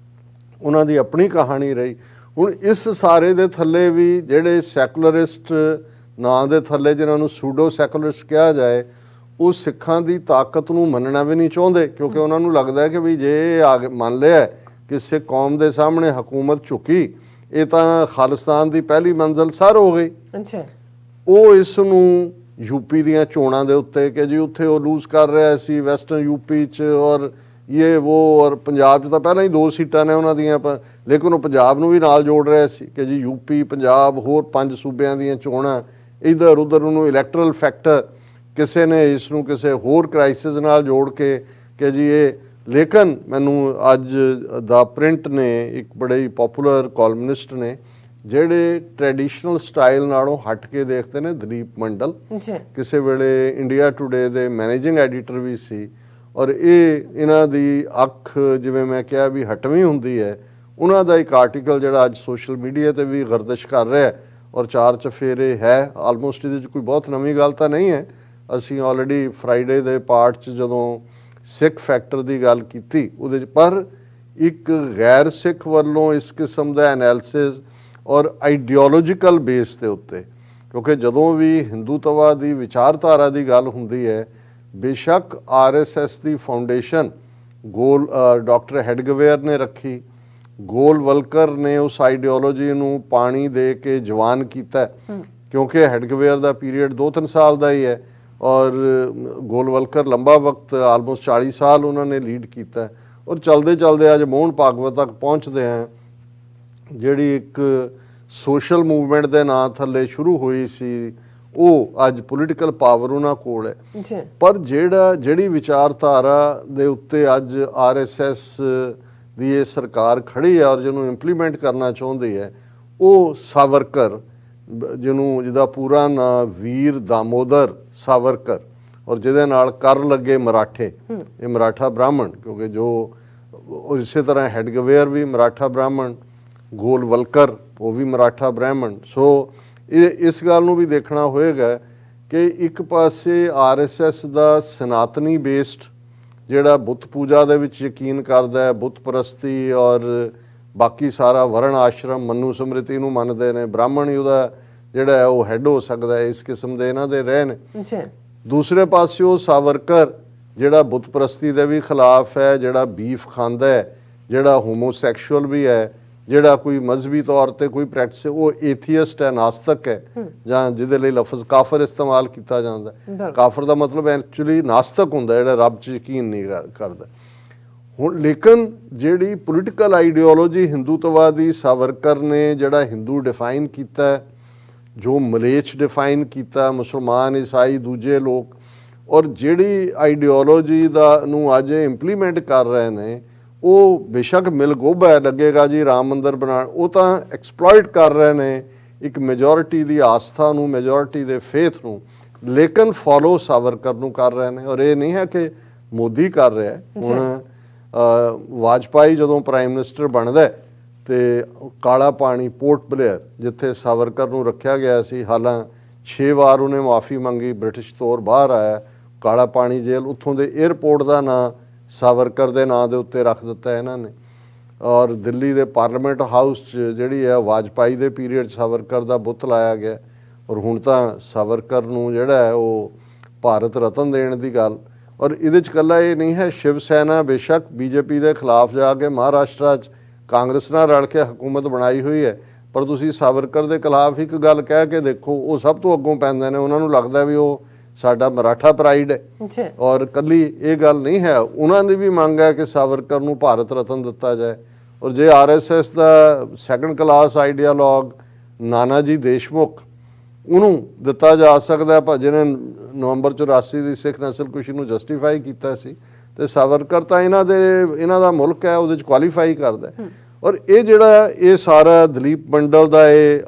ਉਹਨਾਂ ਦੀ ਆਪਣੀ ਕਹਾਣੀ ਰਹੀ। ਹੁਣ ਇਸ ਸਾਰੇ ਦੇ ਥੱਲੇ ਵੀ ਜਿਹੜੇ ਸੈਕੂਲਰਿਸਟ ਨਾਂ ਦੇ ਥੱਲੇ ਜਿਹਨਾਂ ਨੂੰ ਸੂਡੋ ਸੈਕੂਲਰਿਸਟ ਕਿਹਾ ਜਾਏ, ਉਹ ਸਿੱਖਾਂ ਦੀ ਤਾਕਤ ਨੂੰ ਮੰਨਣਾ ਵੀ ਨਹੀਂ ਚਾਹੁੰਦੇ, ਕਿਉਂਕਿ ਉਹਨਾਂ ਨੂੰ ਲੱਗਦਾ ਕਿ ਵੀ ਜੇ ਮੰਨ ਲਿਆ ਕਿ ਸਿੱਖ ਕੌਮ ਦੇ ਸਾਹਮਣੇ ਹਕੂਮਤ ਝੁਕੀ, ਇਹ ਤਾਂ ਖਾਲਿਸਤਾਨ ਦੀ ਪਹਿਲੀ ਮੰਜ਼ਿਲ ਸਰ ਹੋ ਗਈ। ਅੱਛਾ, ਉਹ ਇਸ ਨੂੰ ਯੂਪੀ ਦੀਆਂ ਚੋਣਾਂ ਦੇ ਉੱਤੇ ਕਿ ਜੀ ਉੱਥੇ ਉਹ ਲੂਜ਼ ਕਰ ਰਿਹਾ ਸੀ ਵੈਸਟਰਨ ਯੂਪੀ 'ਚ, ਔਰ ਇਹ ਉਹ, ਔਰ ਪੰਜਾਬ 'ਚ ਤਾਂ ਪਹਿਲਾਂ ਹੀ 2 ਸੀਟਾਂ ਨੇ ਉਹਨਾਂ ਦੀਆਂ, ਲੇਕਿਨ ਉਹ ਪੰਜਾਬ ਨੂੰ ਵੀ ਨਾਲ ਜੋੜ ਰਿਹਾ ਸੀ ਕਿ ਜੀ ਯੂਪੀ, ਪੰਜਾਬ, ਹੋਰ 5 ਸੂਬਿਆਂ ਦੀਆਂ ਚੋਣਾਂ, ਇੱਧਰ ਉੱਧਰ ਉਹਨੂੰ ਇਲੈਕਟਰਲ ਫੈਕਟਰ ਕਿਸੇ ਨੇ ਇਸ ਨੂੰ ਕਿਸੇ ਹੋਰ ਕ੍ਰਾਈਸਿਸ ਨਾਲ ਜੋੜ ਕੇ ਕਿ ਜੀ ਇਹ। ਲੇਕਿਨ ਮੈਨੂੰ ਅੱਜ ਦਾ ਪ੍ਰਿੰਟ ਨੇ, ਇੱਕ ਬੜੇ ਹੀ ਪਪੂਲਰ ਕਾਲਮਨਿਸਟ ਨੇ ਜਿਹੜੇ ਟ੍ਰੈਡੀਸ਼ਨਲ ਸਟਾਈਲ ਨਾਲੋਂ ਹਟ ਕੇ ਦੇਖਦੇ ਨੇ, ਦਲੀਪ ਮੰਡਲ, ਕਿਸੇ ਵੇਲੇ ਇੰਡੀਆ ਟੂਡੇ ਦੇ ਮੈਨੇਜਿੰਗ ਐਡੀਟਰ ਵੀ ਸੀ, ਔਰ ਇਹਨਾਂ ਦੀ ਅੱਖ ਜਿਵੇਂ ਮੈਂ ਕਿਹਾ ਵੀ ਹਟਵੀਂ ਹੁੰਦੀ ਹੈ। ਉਹਨਾਂ ਦਾ ਇੱਕ ਆਰਟੀਕਲ ਜਿਹੜਾ ਅੱਜ ਸੋਸ਼ਲ ਮੀਡੀਆ ਤੇ ਵੀ ਗਰਦਸ਼ ਕਰ ਰਿਹਾ ਔਰ 4 ਚਫੇਰੇ ਹੈ, ਆਲਮੋਸਟ ਇਹਦੇ 'ਚ ਕੋਈ ਬਹੁਤ ਨਵੀਂ ਗੱਲ ਤਾਂ ਨਹੀਂ ਹੈ। ਅਸੀਂ ਆਲਰੇਡੀ ਫਰਾਈਡੇ ਦੇ ਪਾਰਟ 'ਚ ਜਦੋਂ ਸਿੱਖ ਫੈਕਟਰ ਦੀ ਗੱਲ ਕੀਤੀ ਉਹਦੇ 'ਚ, ਪਰ ਇੱਕ ਗੈਰ ਸਿੱਖ ਵੱਲੋਂ ਇਸ ਕਿਸਮ ਦਾ ਐਨਾਲਿਸਿਸ ਔਰ ਆਈਡੀਓਲੋਜੀਕਲ ਬੇਸ ਦੇ ਉੱਤੇ, ਕਿਉਂਕਿ ਜਦੋਂ ਵੀ ਹਿੰਦੂਤਵਾ ਦੀ ਵਿਚਾਰਧਾਰਾ ਦੀ ਗੱਲ ਹੁੰਦੀ ਹੈ, ਬੇਸ਼ੱਕ RSS ਦੀ ਫਾਊਂਡੇਸ਼ਨ ਡਾਕਟਰ ਹੈਡਗਵੇਅਰ ਨੇ ਰੱਖੀ, ਗੋਲਵਲਕਰ ਨੇ ਉਸ ਆਈਡੀਓਲੋਜੀ ਨੂੰ ਪਾਣੀ ਦੇ ਕੇ ਜਵਾਨ ਕੀਤਾ, ਕਿਉਂਕਿ ਹੈਡਗਵੇਅਰ ਦਾ ਪੀਰੀਅਡ 2-3 ਸਾਲ ਦਾ ਹੀ ਹੈ ਔਰ ਗੋਲਵਲਕਰ ਲੰਬਾ ਵਕਤ ਆਲਮੋਸਟ 40 ਸਾਲ ਉਹਨਾਂ ਨੇ ਲੀਡ ਕੀਤਾ, ਔਰ ਚਲਦੇ ਚਲਦੇ ਅੱਜ ਮੋਹਨ ਭਾਗਵਤ ਤੱਕ ਪਹੁੰਚਦੇ ਹਾਂ, ਜਿਹੜੀ ਇੱਕ ਸੋਸ਼ਲ ਮੂਵਮੈਂਟ ਦੇ ਨਾਂ ਥੱਲੇ ਸ਼ੁਰੂ ਹੋਈ ਸੀ, ਉਹ ਅੱਜ ਪੋਲੀਟੀਕਲ ਪਾਵਰ ਉਹਨਾਂ ਕੋਲ ਹੈ। ਪਰ ਜਿਹੜੀ ਵਿਚਾਰਧਾਰਾ ਦੇ ਉੱਤੇ ਅੱਜ RSS ਦੀ ਇਹ ਸਰਕਾਰ ਖੜੀ ਹੈ ਔਰ ਜਿਹਨੂੰ ਇੰਪਲੀਮੈਂਟ ਕਰਨਾ ਚਾਹੁੰਦੀ ਹੈ, ਉਹ ਸਾਵਰਕਰ, ਜਿਹਦਾ ਪੂਰਾ ਨਾਂ ਵੀਰ ਦਾਮੋਦਰ ਸਾਵਰਕਰ, ਔਰ ਜਿਹਦੇ ਨਾਲ ਕਰ ਲੱਗੇ ਮਰਾਠੇ, ਇਹ ਮਰਾਠਾ ਬ੍ਰਾਹਮਣ, ਕਿਉਂਕਿ ਜੋ ਇਸੇ ਤਰ੍ਹਾਂ ਹੈਡਗਵੇਅਰ ਵੀ ਮਰਾਠਾ ਬ੍ਰਾਹਮਣ, ਗੋਲਵਲਕਰ ਉਹ ਵੀ ਮਰਾਠਾ ਬ੍ਰਾਹਮਣ। ਸੋ ਇਸ ਗੱਲ ਨੂੰ ਵੀ ਦੇਖਣਾ ਹੋਏਗਾ ਕਿ ਇੱਕ ਪਾਸੇ RSS ਦਾ ਸਨਾਤਨੀ ਬੇਸਡ ਜਿਹੜਾ ਬੁੱਤ ਪੂਜਾ ਦੇ ਵਿੱਚ ਯਕੀਨ ਕਰਦਾ ਹੈ, ਬੁੱਤ ਪ੍ਰਸਤੀ ਔਰ ਬਾਕੀ ਸਾਰਾ ਵਰਣ ਆਸ਼ਰਮ ਮਨੂ ਸਮ੍ਰਿਤੀ ਨੂੰ ਮੰਨਦੇ ਨੇ, ਬ੍ਰਾਹਮਣ ਹੀ ਉਹਦਾ ਜਿਹੜਾ ਹੈ ਉਹ ਹੈੱਡ ਹੋ ਸਕਦਾ ਹੈ, ਇਸ ਕਿਸਮ ਦੇ ਇਹਨਾਂ ਦੇ ਰਹਿ ਨੇ। ਦੂਸਰੇ ਪਾਸੇ ਉਹ ਸਾਵਰਕਰ ਜਿਹੜਾ ਬੁੱਤ ਪ੍ਰਸਤੀ ਦੇ ਵੀ ਖਿਲਾਫ ਹੈ, ਜਿਹੜਾ ਬੀਫ ਖਾਂਦਾ ਹੈ, ਜਿਹੜਾ ਹੋਮੋਸੈਕਸ਼ੂਅਲ ਵੀ ਹੈ, ਜਿਹੜਾ ਕੋਈ ਮਜ਼ਹਬੀ ਤੌਰ ਤੇ ਕੋਈ ਪ੍ਰੈਕਟਿਸ, ਉਹ ਏਥੀਅਸਟ ਹੈ, ਨਾਸਤਕ ਹੈ, ਜਾਂ ਜਿਹਦੇ ਲਈ ਲਫ਼ਜ਼ ਕਾਫਰ ਇਸਤੇਮਾਲ ਕੀਤਾ ਜਾਂਦਾ। ਕਾਫਰ ਦਾ ਮਤਲਬ ਐਕਚੁਅਲੀ ਨਾਸਤਕ ਹੁੰਦਾ, ਜਿਹੜਾ ਰੱਬ 'ਚ ਯਕੀਨ ਨਹੀਂ ਕਰਦਾ। ਹੁਣ ਲੇਕਿਨ ਜਿਹੜੀ ਪੋਲੀਟੀਕਲ ਆਈਡੀਓਲੋਜੀ ਹਿੰਦੂਤਵਾ ਦੀ ਸਾਵਰਕਰ ਨੇ ਜਿਹੜਾ ਹਿੰਦੂ ਡਿਫਾਈਨ ਕੀਤਾ, ਜੋ ਮਲੇਚ ਡਿਫਾਈਨ ਕੀਤਾ, ਮੁਸਲਮਾਨ, ਈਸਾਈ, ਦੂਜੇ ਲੋਕ, ਔਰ ਜਿਹੜੀ ਆਈਡੀਓਲੋਜੀ ਨੂੰ ਅੱਜ ਇੰਪਲੀਮੈਂਟ ਕਰ ਰਹੇ ਨੇ, ਉਹ ਬੇਸ਼ੱਕ ਮਿਲਗੋਭਾ ਲੱਗੇਗਾ ਜੀ ਰਾਮ ਮੰਦਰ ਬਣਾਉਣ, ਉਹ ਤਾਂ ਐਕਸਪਲੋਇਟ ਕਰ ਰਹੇ ਨੇ ਇੱਕ ਮੈਜੋਰਿਟੀ ਦੀ ਆਸਥਾ ਨੂੰ, ਮੈਜੋਰਿਟੀ ਦੇ ਫੇਥ ਨੂੰ, ਲੇਕਿਨ ਫੋਲੋ ਸਾਵਰਕਰ ਨੂੰ ਕਰ ਰਹੇ ਨੇ। ਔਰ ਇਹ ਨਹੀਂ ਹੈ ਕਿ ਮੋਦੀ ਕਰ ਰਿਹਾ। ਹੁਣ ਵਾਜਪਾਈ ਜਦੋਂ ਪ੍ਰਾਈਮ ਮਿਨਿਸਟਰ ਬਣਦਾ ਤੇ ਕਾਲਾ ਪਾਣੀ ਪੋਰਟ ਬਲੇਅਰ ਜਿੱਥੇ ਸਾਵਰਕਰ ਨੂੰ ਰੱਖਿਆ ਗਿਆ ਸੀ, ਹਾਲਾਂ 6 ਵਾਰ ਉਹਨੇ ਮਾਫੀ ਮੰਗੀ, ਬ੍ਰਿਟਿਸ਼ ਤੌਰ ਬਾਹਰ ਆਇਆ, ਕਾਲਾ ਪਾਣੀ ਜੇਲ੍ਹ, ਉੱਥੋਂ ਦੇ 에ਅਰਪੋਰਟ ਦਾ ਨਾਂ ਸਾਵਰਕਰ ਦੇ ਨਾਂ ਦੇ ਉੱਤੇ ਰੱਖ ਦਿੱਤਾ ਇਹਨਾਂ ਨੇ। ਔਰ ਦਿੱਲੀ ਦੇ ਪਾਰਲੀਮੈਂਟ ਹਾਊਸ 'ਚ ਜਿਹੜੀ ਹੈ ਵਾਜਪਾਈ ਦੇ ਪੀਰੀਅਡ ਸਾਵਰਕਰ ਦਾ ਬੁੱਤ ਲਾਇਆ ਗਿਆ ਔਰ ਹੁਣ ਤਾਂ ਸਾਵਰਕਰ ਨੂੰ ਜਿਹੜਾ ਹੈ ਉਹ ਭਾਰਤ ਰਤਨ ਦੇਣ ਦੀ ਗੱਲ। ਔਰ ਇਹਦੇ 'ਚ ਇਕੱਲਾ ਇਹ ਨਹੀਂ ਹੈ, ਸ਼ਿਵ ਸੈਨਾ ਬੇਸ਼ੱਕ ਬੀਜੇਪੀ ਦੇ ਖਿਲਾਫ ਜਾ ਕੇ ਮਹਾਰਾਸ਼ਟਰ 'ਚ ਕਾਂਗਰਸ ਨਾਲ ਰਲ ਕੇ ਹਕੂਮਤ ਬਣਾਈ ਹੋਈ ਹੈ, ਪਰ ਤੁਸੀਂ ਸਾਵਰਕਰ ਦੇ ਖਿਲਾਫ ਇੱਕ ਗੱਲ ਕਹਿ ਕੇ ਦੇਖੋ, ਉਹ ਸਭ ਤੋਂ ਅੱਗੋਂ ਪੈਂਦੇ ਨੇ। ਉਹਨਾਂ ਨੂੰ ਲੱਗਦਾ ਵੀ ਉਹ ਸਾਡਾ ਮਰਾਠਾ ਪ੍ਰਾਈਡ ਹੈ। ਔਰ ਕੱਲੀ ਇਹ ਗੱਲ ਨਹੀਂ ਹੈ, ਉਹਨਾਂ ਦੀ ਵੀ ਮੰਗ ਹੈ ਕਿ ਸਾਵਰਕਰ ਨੂੰ ਭਾਰਤ ਰਤਨ ਦਿੱਤਾ ਜਾਏ। ਔਰ ਜੇ ਆਰਐਸਐਸ ਦਾ ਸੈਕੰਡ ਕਲਾਸ ਆਈਡੀਆਲੋਗ ਨਾਨਾ ਜੀ ਦੇਸ਼ਮੁਖ, ਉਹਨੂੰ ਦਿੱਤਾ ਜਾ ਸਕਦਾ ਪਰ ਜਿਹਨੇ ਨਵੰਬਰ 84 ਦੀ ਸਿੱਖ ਨਸਲਕੁਸ਼ੀ ਨੂੰ ਜਸਟੀਫਾਈ ਕੀਤਾ ਸੀ, ਤੇ ਸਾਵਰਕਰ ਤਾਂ ਇਹਨਾਂ ਦਾ ਮੁਲਕ ਹੈ, ਉਹਦੇ 'ਚ ਕੁਆਲੀਫਾਈ ਕਰਦਾ। ਔਰ ਇਹ ਜਿਹੜਾ ਇਹ ਸਾਰਾ ਦਲੀਪ ਮੰਡਲ ਦਾ ਇਹ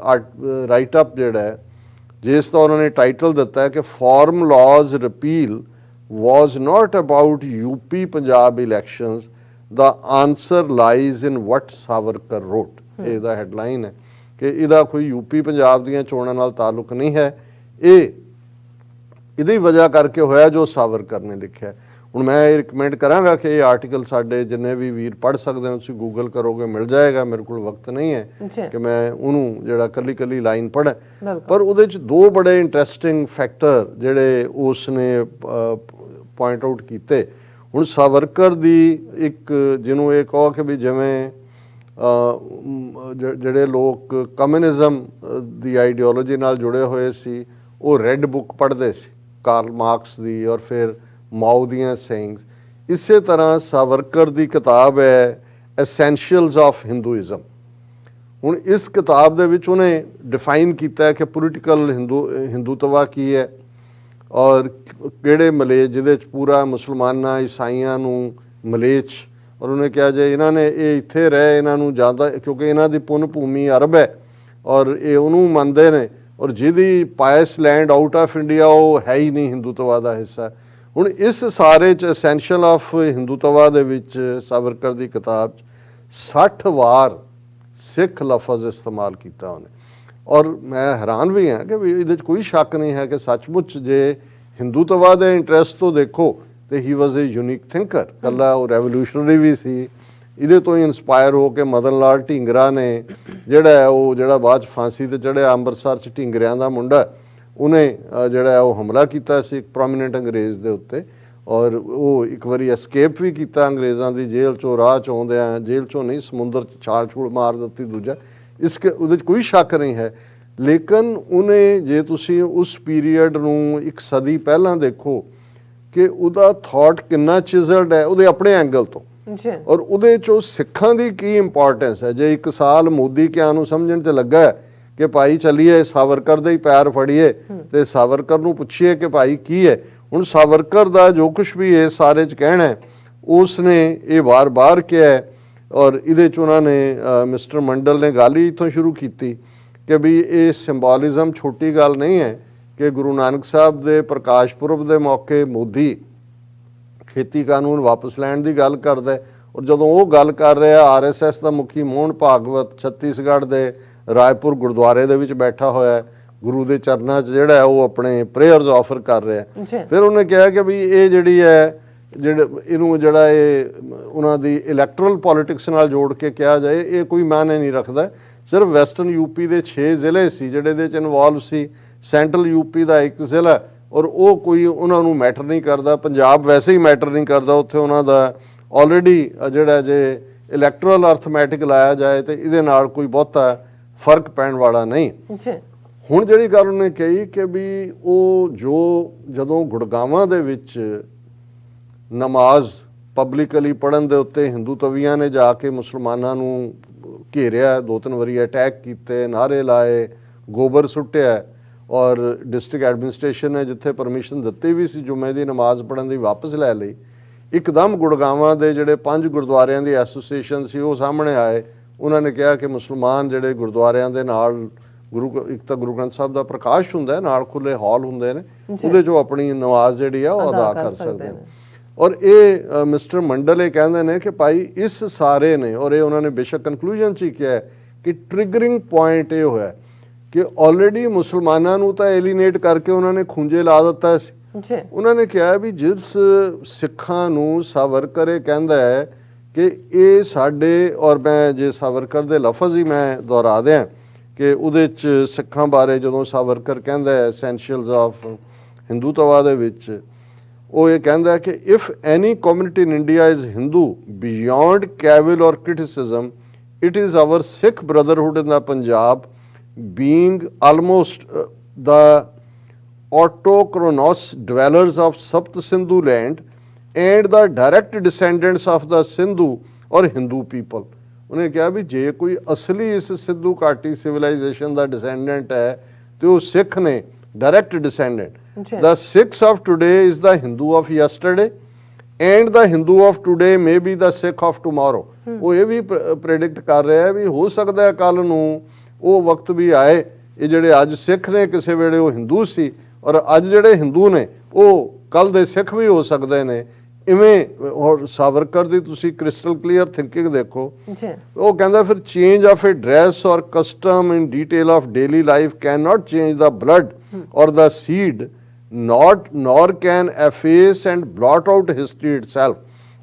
ਰਾਈਟ ਅਪ ਜਿਹੜਾ ਹੈ, ਜਿਸ ਦਾ ਉਹਨਾਂ ਨੇ ਟਾਈਟਲ ਦਿੱਤਾ ਹੈ ਕਿ farm laws repeal was not about UP Punjab elections, the answer lies in what Savarkar wrote. ਇਹਦਾ ਹੈਡਲਾਈਨ ਹੈ ਕਿ ਇਹਦਾ ਕੋਈ ਯੂਪੀ ਪੰਜਾਬ ਦੀਆਂ ਚੋਣਾਂ ਨਾਲ ਤਾਲੁਕ ਨਹੀਂ ਹੈ, ਇਹ ਇਹਦੀ ਵਜ੍ਹਾ ਕਰਕੇ ਹੋਇਆ ਜੋ ਸਾਵਰਕਰ ਨੇ ਲਿਖਿਆ। ਹੁਣ ਮੈਂ ਇਹ ਰਿਕਮੈਂਡ ਕਰਾਂਗਾ ਕਿ ਇਹ ਆਰਟੀਕਲ ਸਾਡੇ ਜਿੰਨੇ ਵੀ ਵੀਰ ਪੜ੍ਹ ਸਕਦੇ ਹੋ, ਤੁਸੀਂ ਗੂਗਲ ਕਰੋਗੇ ਮਿਲ ਜਾਏਗਾ। ਮੇਰੇ ਕੋਲ ਵਕਤ ਨਹੀਂ ਹੈ ਕਿ ਮੈਂ ਉਹਨੂੰ ਜਿਹੜਾ ਕੱਲੀ ਲਾਈਨ ਪੜ੍ਹਾਂ, ਪਰ ਉਹਦੇ 'ਚ ਦੋ ਬੜੇ ਇੰਟਰਸਟਿੰਗ ਫੈਕਟਰ ਜਿਹੜੇ ਉਸ ਨੇ ਪੁਆਇੰਟ ਆਊਟ ਕੀਤੇ। ਹੁਣ ਸਾਵਰਕਰ ਦੀ ਇੱਕ ਜਿਹਨੂੰ ਇਹ ਕਹੋ ਕਿ ਵੀ ਜਿਵੇਂ ਜਿਹੜੇ ਲੋਕ ਕਮਿਊਨਿਜ਼ਮ ਦੀ ਆਈਡੀਓਲੋਜੀ ਨਾਲ ਜੁੜੇ ਹੋਏ ਸੀ, ਉਹ ਰੈੱਡ ਬੁੱਕ ਪੜ੍ਹਦੇ ਸੀ ਕਾਰਲ ਮਾਰਕਸ ਦੀ ਔਰ ਫਿਰ ਮਾਓ ਦੀਆਂ ਸੇਇੰਗਸ। ਇਸੇ ਤਰ੍ਹਾਂ ਸਾਵਰਕਰ ਦੀ ਕਿਤਾਬ ਹੈ ਐਸੈਂਸ਼ੀਅਲਸ ਆਫ ਹਿੰਦੂਇਜ਼ਮ। ਹੁਣ ਇਸ ਕਿਤਾਬ ਦੇ ਵਿੱਚ ਉਹਨੇ ਡਿਫਾਈਨ ਕੀਤਾ ਹੈ ਕਿ ਪੋਲੀਟੀਕਲ ਹਿੰਦੂਤਵਾ ਕੀ ਹੈ ਔਰ ਕਿਹੜੇ ਮਲੇਛ, ਜਿਹਦੇ 'ਚ ਪੂਰਾ ਮੁਸਲਮਾਨਾਂ ਈਸਾਈਆਂ ਨੂੰ ਮਲੇਛ। ਔਰ ਉਹਨੇ ਕਿਹਾ ਜੇ ਇਹਨਾਂ ਨੇ ਇਹ ਇੱਥੇ ਰਹੇ, ਇਹਨਾਂ ਨੂੰ ਜ਼ਿਆਦਾ ਕਿਉਂਕਿ ਇਹਨਾਂ ਦੀ ਪੁੰਨ ਭੂਮੀ ਅਰਬ ਹੈ ਔਰ ਇਹ ਉਹਨੂੰ ਮੰਨਦੇ ਨੇ, ਔਰ ਜਿਹਦੀ ਪਾਇਸ ਲੈਂਡ ਆਊਟ ਆਫ ਇੰਡੀਆ ਉਹ ਹੈ ਹੀ ਨਹੀਂ ਹਿੰਦੂਤਵਾ ਦਾ ਹਿੱਸਾ। ਹੁਣ ਇਸ ਸਾਰੇ 'ਚ ਐਸੈਂਸ਼ੀਅਲ ਆਫ ਹਿੰਦੂਤਵਾ ਦੇ ਵਿੱਚ ਸਾਵਰਕਰ ਦੀ ਕਿਤਾਬ 'ਚ 60 ਵਾਰ ਸਿੱਖ ਲਫ਼ਜ਼ ਇਸਤੇਮਾਲ ਕੀਤਾ ਉਹਨੇ। ਔਰ ਮੈਂ ਹੈਰਾਨ ਵੀ ਹਾਂ ਕਿ ਵੀ ਇਹਦੇ 'ਚ ਕੋਈ ਸ਼ੱਕ ਨਹੀਂ ਹੈ ਕਿ ਸੱਚਮੁੱਚ ਜੇ ਹਿੰਦੂਤਵਾ ਦੇ ਇੰਟਰਸਟ ਤੋਂ ਦੇਖੋ ਤੇ ਹੀ ਵਾਜ਼ ਏ ਯੂਨੀਕ ਥਿੰਕਰ। ਕੱਲਾ ਉਹ ਰੈਵੋਲੂਸ਼ਨਰੀ ਵੀ ਸੀ, ਇਹਦੇ ਤੋਂ ਹੀ ਇਨਸਪਾਇਰ ਹੋ ਕੇ ਮਦਨ ਲਾਲ ਢੀਂਗਰਾ ਨੇ ਜਿਹੜਾ ਬਾਅਦ 'ਚ ਫਾਂਸੀ ਤੇ ਚੜ੍ਹਿਆ ਅੰਮ੍ਰਿਤਸਰ 'ਚ ਢੀਂਗਰਿਆਂ ਦਾ ਮੁੰਡਾ, ਉਹਨੇ ਜਿਹੜਾ ਉਹ ਹਮਲਾ ਕੀਤਾ ਸੀ ਇੱਕ ਪ੍ਰੋਮੀਨੈਂਟ ਅੰਗਰੇਜ਼ ਦੇ ਉੱਤੇ ਔਰ ਉਹ ਇੱਕ ਵਾਰੀ ਐਸਕੇਪ ਵੀ ਕੀਤਾ ਅੰਗਰੇਜ਼ਾਂ ਦੀ ਜੇਲ੍ਹ 'ਚੋਂ। ਰਾਹ 'ਚ ਆਉਂਦਿਆਂ ਜੇਲ੍ਹ 'ਚੋਂ ਨਹੀਂ, ਸਮੁੰਦਰ 'ਚ ਛਾਲ ਛੂਲ ਮਾਰ ਦਿੱਤੀ ਦੂਜਾ। ਉਹਦੇ 'ਚ ਕੋਈ ਸ਼ੱਕ ਨਹੀਂ ਹੈ, ਲੇਕਿਨ ਉਹਨੇ ਜੇ ਤੁਸੀਂ ਉਸ ਪੀਰੀਅਡ ਨੂੰ ਇੱਕ ਸਦੀ ਪਹਿਲਾਂ ਦੇਖੋ ਕਿ ਉਹਦਾ ਥਾਟ ਕਿੰਨਾ ਚਿਜ਼ਲਡ ਹੈ ਉਹਦੇ ਆਪਣੇ ਐਂਗਲ ਤੋਂ, ਔਰ ਉਹਦੇ 'ਚੋਂ ਸਿੱਖਾਂ ਦੀ ਕੀ ਇੰਪੋਰਟੈਂਸ ਹੈ। ਜੇ ਇੱਕ ਸਾਲ ਮੋਦੀ ਕਿਆ ਨੂੰ ਸਮਝਣ 'ਚ ਲੱਗਾ ਕਿ ਭਾਈ ਚੱਲੀਏ ਸਾਵਰਕਰ ਦੇ ਹੀ ਪੈਰ ਫੜੀਏ ਤੇ ਸਾਵਰਕਰ ਨੂੰ ਪੁੱਛੀਏ ਕਿ ਭਾਈ ਕੀ ਹੈ। ਹੁਣ ਸਾਵਰਕਰ ਦਾ ਜੋ ਕੁਛ ਵੀ ਇਹ ਸਾਰੇ 'ਚ ਕਹਿਣਾ ਹੈ ਉਸ ਨੇ ਇਹ ਵਾਰ-ਵਾਰ ਕਿਹਾ ਔਰ ਇਹਦੇ 'ਚ ਉਹਨਾਂ ਨੇ ਮਿਸਟਰ ਮੰਡਲ ਨੇ ਗੱਲ ਹੀ ਇੱਥੋਂ ਸ਼ੁਰੂ ਕੀਤੀ ਕਿ ਵੀ ਇਹ ਸਿੰਬੋਲਿਜ਼ਮ ਛੋਟੀ ਗੱਲ ਨਹੀਂ ਹੈ ਕਿ ਗੁਰੂ ਨਾਨਕ ਸਾਹਿਬ ਦੇ ਪ੍ਰਕਾਸ਼ ਪੁਰਬ ਦੇ ਮੌਕੇ ਮੋਦੀ ਖੇਤੀ ਕਾਨੂੰਨ ਵਾਪਸ ਲੈਣ ਦੀ ਗੱਲ ਕਰਦਾ ਔਰ ਜਦੋਂ ਉਹ ਗੱਲ ਕਰ ਰਿਹਾ ਆਰਐਸਐਸ ਦਾ ਮੁਖੀ ਮੋਹਨ ਭਾਗਵਤ ਛੱਤੀਸਗੜ੍ਹ ਦੇ ਰਾਏਪੁਰ ਗੁਰਦੁਆਰੇ ਦੇ ਵਿੱਚ ਬੈਠਾ ਹੋਇਆ ਗੁਰੂ ਦੇ ਚਰਨਾਂ 'ਚ ਜਿਹੜਾ ਉਹ ਆਪਣੇ ਪ੍ਰੇਅਰਸ ਆਫਰ ਕਰ ਰਿਹਾ। ਫਿਰ ਉਹਨੇ ਕਿਹਾ ਕਿ ਵੀ ਇਹ ਜਿਹੜੀ ਹੈ ਇਹਨੂੰ ਜਿਹੜਾ ਇਹ ਉਹਨਾਂ ਦੀ ਇਲੈਕਟਰਲ ਪੋਲਿਟਿਕਸ ਨਾਲ ਜੋੜ ਕੇ ਕਿਹਾ ਜਾਏ ਇਹ ਕੋਈ ਮਾਇਨੇ ਨਹੀਂ ਰੱਖਦਾ। ਸਿਰਫ ਵੈਸਟਰਨ ਯੂਪੀ ਦੇ 6 ਜ਼ਿਲ੍ਹੇ ਸੀ ਜਿਹੜੇ ਇਹਦੇ 'ਚ ਇਨਵੋਲਵ ਸੀ, ਸੈਂਟਰਲ ਯੂਪੀ ਦਾ ਇੱਕ ਜ਼ਿਲ੍ਹਾ ਔਰ ਉਹ ਕੋਈ ਉਹਨਾਂ ਨੂੰ ਮੈਟਰ ਨਹੀਂ ਕਰਦਾ। ਪੰਜਾਬ ਵੈਸੇ ਹੀ ਮੈਟਰ ਨਹੀਂ ਕਰਦਾ, ਉੱਥੇ ਉਹਨਾਂ ਦਾ ਆਲਰੇਡੀ ਜਿਹੜਾ ਜੇ ਇਲੈਕਟਰਲ ਅਰਥਮੈਟਿਕ ਲਾਇਆ ਜਾਏ ਤੇ ਇਹਦੇ ਨਾਲ ਕੋਈ ਬਹੁਤਾ ਫਰਕ ਪੈਣ ਵਾਲਾ ਨਹੀਂ। ਹੁਣ ਜਿਹੜੀ ਗੱਲ ਉਹਨੇ ਕਹੀ ਕਿ ਵੀ ਉਹ ਜਦੋਂ ਗੁੜਗਾਵਾਂ ਦੇ ਵਿੱਚ ਨਮਾਜ਼ ਪਬਲਿਕਲੀ ਪੜ੍ਹਨ ਦੇ ਉੱਤੇ ਹਿੰਦੂਤਵੀਆਂ ਨੇ ਜਾ ਕੇ ਮੁਸਲਮਾਨਾਂ ਨੂੰ ਘੇਰਿਆ, 2-3 ਵਾਰੀ ਅਟੈਕ ਕੀਤੇ, ਨਾਅਰੇ ਲਾਏ, ਗੋਬਰ ਸੁੱਟਿਆ ਔਰ ਡਿਸਟ੍ਰਿਕਟ ਐਡਮਿਨਿਸਟ੍ਰੇਸ਼ਨ ਨੇ ਜਿੱਥੇ ਪਰਮਿਸ਼ਨ ਦਿੱਤੀ ਵੀ ਸੀ ਜੁਮੇ ਦੀ ਨਮਾਜ਼ ਪੜ੍ਹਨ ਦੀ ਵਾਪਸ ਲੈ ਲਈ। ਇੱਕਦਮ ਗੁੜਗਾਵਾਂ ਦੇ ਜਿਹੜੇ 5 ਗੁਰਦੁਆਰਿਆਂ ਦੀ ਐਸੋਸੀਏਸ਼ਨ ਸੀ ਉਹ ਸਾਹਮਣੇ ਆਏ। ਉਹਨਾਂ ਨੇ ਕਿਹਾ ਕਿ ਮੁਸਲਮਾਨ ਜਿਹੜੇ ਗੁਰਦੁਆਰਿਆਂ ਦੇ ਨਾਲ ਇੱਕ ਤਾਂ ਗੁਰੂ ਗ੍ਰੰਥ ਸਾਹਿਬ ਦਾ ਪ੍ਰਕਾਸ਼ ਹੁੰਦਾ, ਨਾਲ ਖੁੱਲੇ ਹਾਲ ਹੁੰਦੇ ਨੇ, ਉਹਦੇ 'ਚੋਂ ਆਪਣੀ ਨਮਾਜ਼ ਜਿਹੜੀ ਆ ਉਹ ਅਦਾ ਕਰ ਸਕਦੇ ਨੇ। ਔਰ ਇਹ ਮਿਸਟਰ ਮੰਡਲ ਇਹ ਕਹਿੰਦੇ ਨੇ ਕਿ ਭਾਈ ਇਸ ਸਾਰੇ ਨੇ ਔਰ ਇਹ ਉਹਨਾਂ ਨੇ ਬੇਸ਼ੱਕ ਕਨਕਲੂਜਨ 'ਚ ਹੀ ਕਿਹਾ ਕਿ ਟ੍ਰਿਗਰਿੰਗ ਪੁਆਇੰਟ ਇਹ ਹੋਇਆ ਕਿ ਆਲਰੇਡੀ ਮੁਸਲਮਾਨਾਂ ਨੂੰ ਤਾਂ ਐਲੀਨੇਟ ਕਰਕੇ ਉਹਨਾਂ ਨੇ ਖੂੰਜੇ ਲਾ ਦਿੱਤਾ ਸੀ। ਉਹਨਾਂ ਨੇ ਕਿਹਾ ਵੀ ਜਿਸ ਸਿੱਖਾਂ ਨੂੰ ਸਾਵਰਕਰ ਇਹ ਕਹਿੰਦਾ ਹੈ ਕਿ ਇਹ ਸਾਡੇ, ਔਰ ਮੈਂ ਜੇ ਸਾਵਰਕਰ ਦੇ ਲਫ਼ਜ਼ ਹੀ ਮੈਂ ਦੁਹਰਾ ਦਿਆਂ ਕਿ ਉਹਦੇ 'ਚ ਸਿੱਖਾਂ ਬਾਰੇ ਜਦੋਂ ਸਾਵਰਕਰ ਕਹਿੰਦਾ ਹੈ ਐਸੈਂਸ਼ੀਅਲਸ ਆਫ ਹਿੰਦੂਤਵਾ ਦੇ ਵਿੱਚ, ਉਹ ਇਹ ਕਹਿੰਦਾ ਕਿ if any community in India is Hindu beyond cavil or criticism, it is our Sikh brotherhood in the Punjab being almost the autochthonous dwellers of Sapt Sindhu land and the direct descendants of the Sindhu or Hindu people. ਉਹਨੇ ਕਿਹਾ ਵੀ ਜੇ ਕੋਈ ਅਸਲੀ ਇਸ ਸਿੱਧੂ ਘਾਟੀ civilisation ਦਾ ਡਿਸੈਂਡੈਂਟ ਹੈ ਤੇ ਉਹ ਸਿੱਖ ਨੇ, direct ਡਿਸੈਂਡੈਂਟ। The Sikhs of today is the Hindu of yesterday and the Hindu of today may be the Sikh of tomorrow। ਉਹ ਇਹ ਵੀ ਪ੍ਰੈਡਿਕਟ ਕਰ ਰਿਹਾ ਹੈ ਵੀ ਹੋ ਸਕਦਾ ਹੈ ਕੱਲ ਨੂੰ ਉਹ ਵਕਤ ਵੀ ਆਏ, ਇਹ ਜਿਹੜੇ ਅੱਜ ਸਿੱਖ ਨੇ ਕਿਸੇ ਵੇਲੇ ਉਹ ਹਿੰਦੂ ਸੀ, ਔਰ ਅੱਜ ਜਿਹੜੇ ਹਿੰਦੂ ਨੇ ਉਹ ਕੱਲ ਦੇ ਸਿੱਖ ਵੀ ਹੋ ਸਕਦੇ ਨੇ। ਇਵੇਂ ਔਰ ਸਾਵਰਕਰ ਦੀ ਤੁਸੀਂ ਕ੍ਰਿਸਟਲ ਕਲੀਅਰ ਥਿੰਕਿੰਗ ਦੇਖੋ, ਉਹ ਕਹਿੰਦਾ ਫਿਰ ਚੇਂਜ ਆਫ ਏ ਡਰੈਸ ਔਰ custom in detail of daily life can not change the blood ਔਰ ਦਾ seed, nor can efface and blot out history itself।